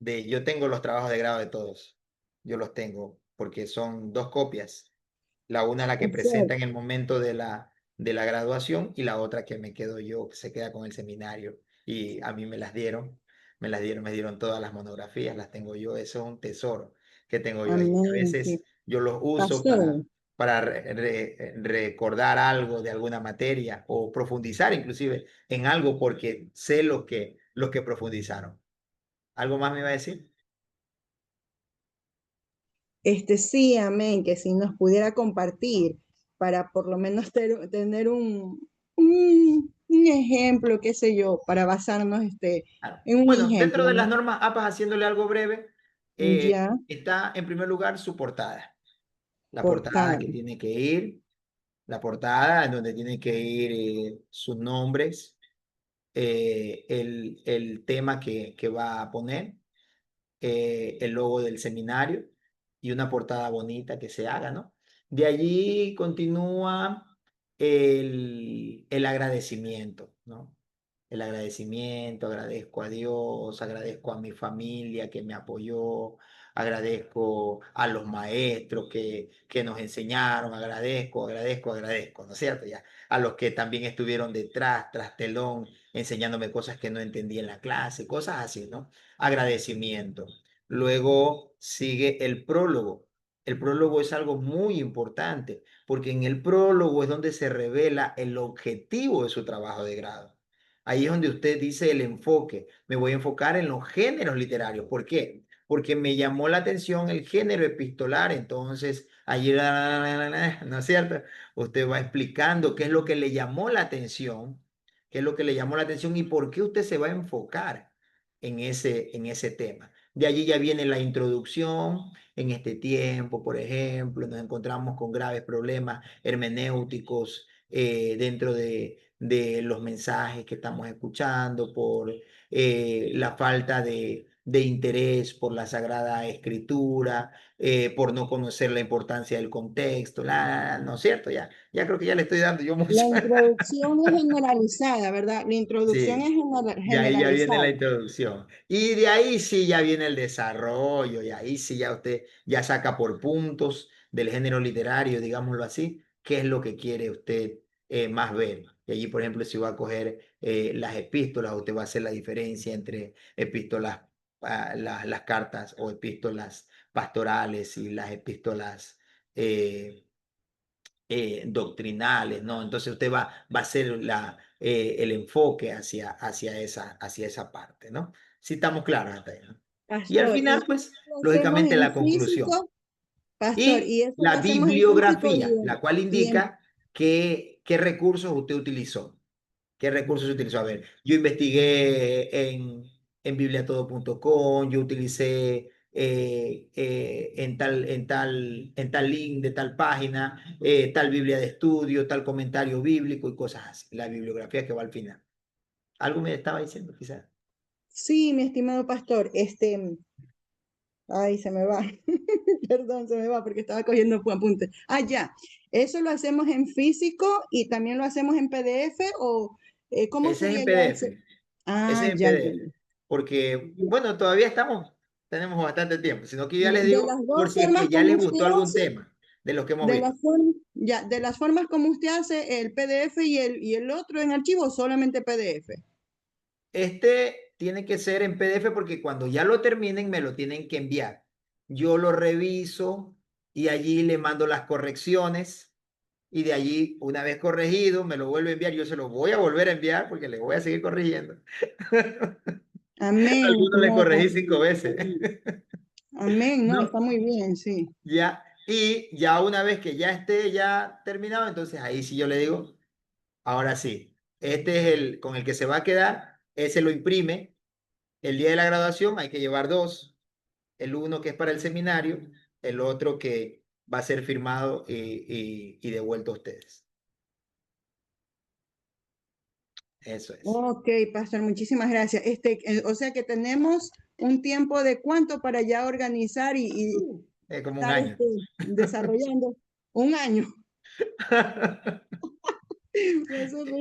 yo tengo los trabajos de grado de todos, yo los tengo, porque son dos copias, la una la que
O
presenta
sea,
en el momento de la graduación y la otra que me quedo yo, que se queda con el seminario, y a mí me dieron todas las monografías, las tengo yo, eso es un tesoro que tengo yo ahí. A
amén, sí.
veces yo los uso
Pastor,
para recordar algo de alguna materia o profundizar inclusive en algo porque sé lo que profundizaron. ¿Algo más me iba a decir?
sí, amén, que si nos pudiera compartir para por lo menos tener un ejemplo, qué sé yo, para basarnos
Claro.
en un
Bueno, dentro
ejemplo,
de las
¿no?
normas APAS, haciéndole algo breve,
Ya,
está en primer lugar su portada. La portada
portada.
que tiene que ir, la portada en donde tienen que ir sus nombres, el tema que va a poner, el logo del seminario y una portada bonita que se haga, ¿no? De allí continúa el agradecimiento, ¿no? El agradecimiento, agradezco a Dios, agradezco a mi familia que me apoyó, agradezco a los maestros que nos enseñaron, agradezco, ¿no es cierto? Ya, a los que también estuvieron detrás, tras telón, enseñándome cosas que no entendí en la clase, cosas así, ¿no? Agradecimiento. Luego sigue el prólogo. El prólogo es algo muy importante porque en el prólogo es donde se revela el objetivo de su trabajo de grado. Ahí es donde usted dice el enfoque. Me voy a enfocar en los géneros literarios. ¿Por qué? Porque me llamó la atención el género epistolar. Entonces, allí, ¿no es cierto? Usted va explicando qué es lo que le llamó la atención, qué es lo que le llamó la atención y por qué usted se va a enfocar en ese tema. De allí ya viene la introducción. En este tiempo, por ejemplo, nos encontramos con graves problemas hermenéuticos dentro de los mensajes que estamos escuchando, por la falta de interés por la Sagrada Escritura, por no conocer la importancia del contexto, ¿no es cierto? Ya creo que ya le estoy dando yo
La
mucho.
introducción es generalizada, ¿verdad? La introducción es
Sí. De ahí ya viene la
generalizada.
introducción. Y de ahí sí ya viene el desarrollo, y ahí sí ya usted ya saca por puntos del género literario, digámoslo así, qué es lo que quiere usted más ver. Y allí, por ejemplo, si va a coger las epístolas, usted va a hacer la diferencia entre epístolas, las cartas o epístolas pastorales y las epístolas eh, doctrinales, ¿no? Entonces usted va a hacer el enfoque hacia esa parte, ¿no? Si estamos claros hasta ahí, ¿no? Y al
Pastor, y
final, pues,
eso lo hacemos
lógicamente
en
la conclusión.
físico, pastor,
Y
y eso lo
la
hacemos en físico
bibliografía, la cual
y en
indica qué recursos usted utilizó. ¿Qué recursos utilizó? A ver, yo investigué en bibliatodo.com, yo utilicé en tal link de tal página, tal Biblia de estudio, tal comentario bíblico y cosas así. La bibliografía que va al final. Algo me estaba diciendo, quizás.
sí, mi estimado pastor, ay, se me va, perdón, se me va porque estaba cogiendo apuntes. Ah, ya, eso lo hacemos en físico y también lo hacemos en PDF o ¿cómo
Ese es en
sería ya ese?
PDF. Ese
Ah,
es en
ya
PDF.
entendí.
Porque, bueno, todavía tenemos bastante tiempo, sino que ya les
De
digo,
las
por
dos
si es
formas
que ya
como
les
usted
gustó algún
hace,
tema de los que hemos
de
visto.
las formas, ya, de las formas como usted hace el PDF y el otro en archivo, solamente PDF.
Este tiene que ser en PDF porque cuando ya lo terminen me lo tienen que enviar. Yo lo reviso y allí le mando las correcciones y de allí, una vez corregido, me lo vuelve a enviar. Yo se lo voy a volver a enviar porque le voy a seguir corrigiendo.
Amén,
Algunos le
estimado
corregí
pastor.
5 veces.
Amén, no,
¿No?
está muy bien, sí.
Ya, y ya una vez que ya esté ya terminado, entonces ahí sí yo le digo, ahora sí, este es el con el que se va a quedar, ese lo imprime. El día de la graduación hay que llevar dos, el uno que es para el seminario, el otro que va a ser firmado y devuelto a ustedes. Eso es.
Ok, pastor, muchísimas gracias. O sea que tenemos un tiempo de cuánto para ya organizar y
Es como un
estar
año.
desarrollando un año. Va a ser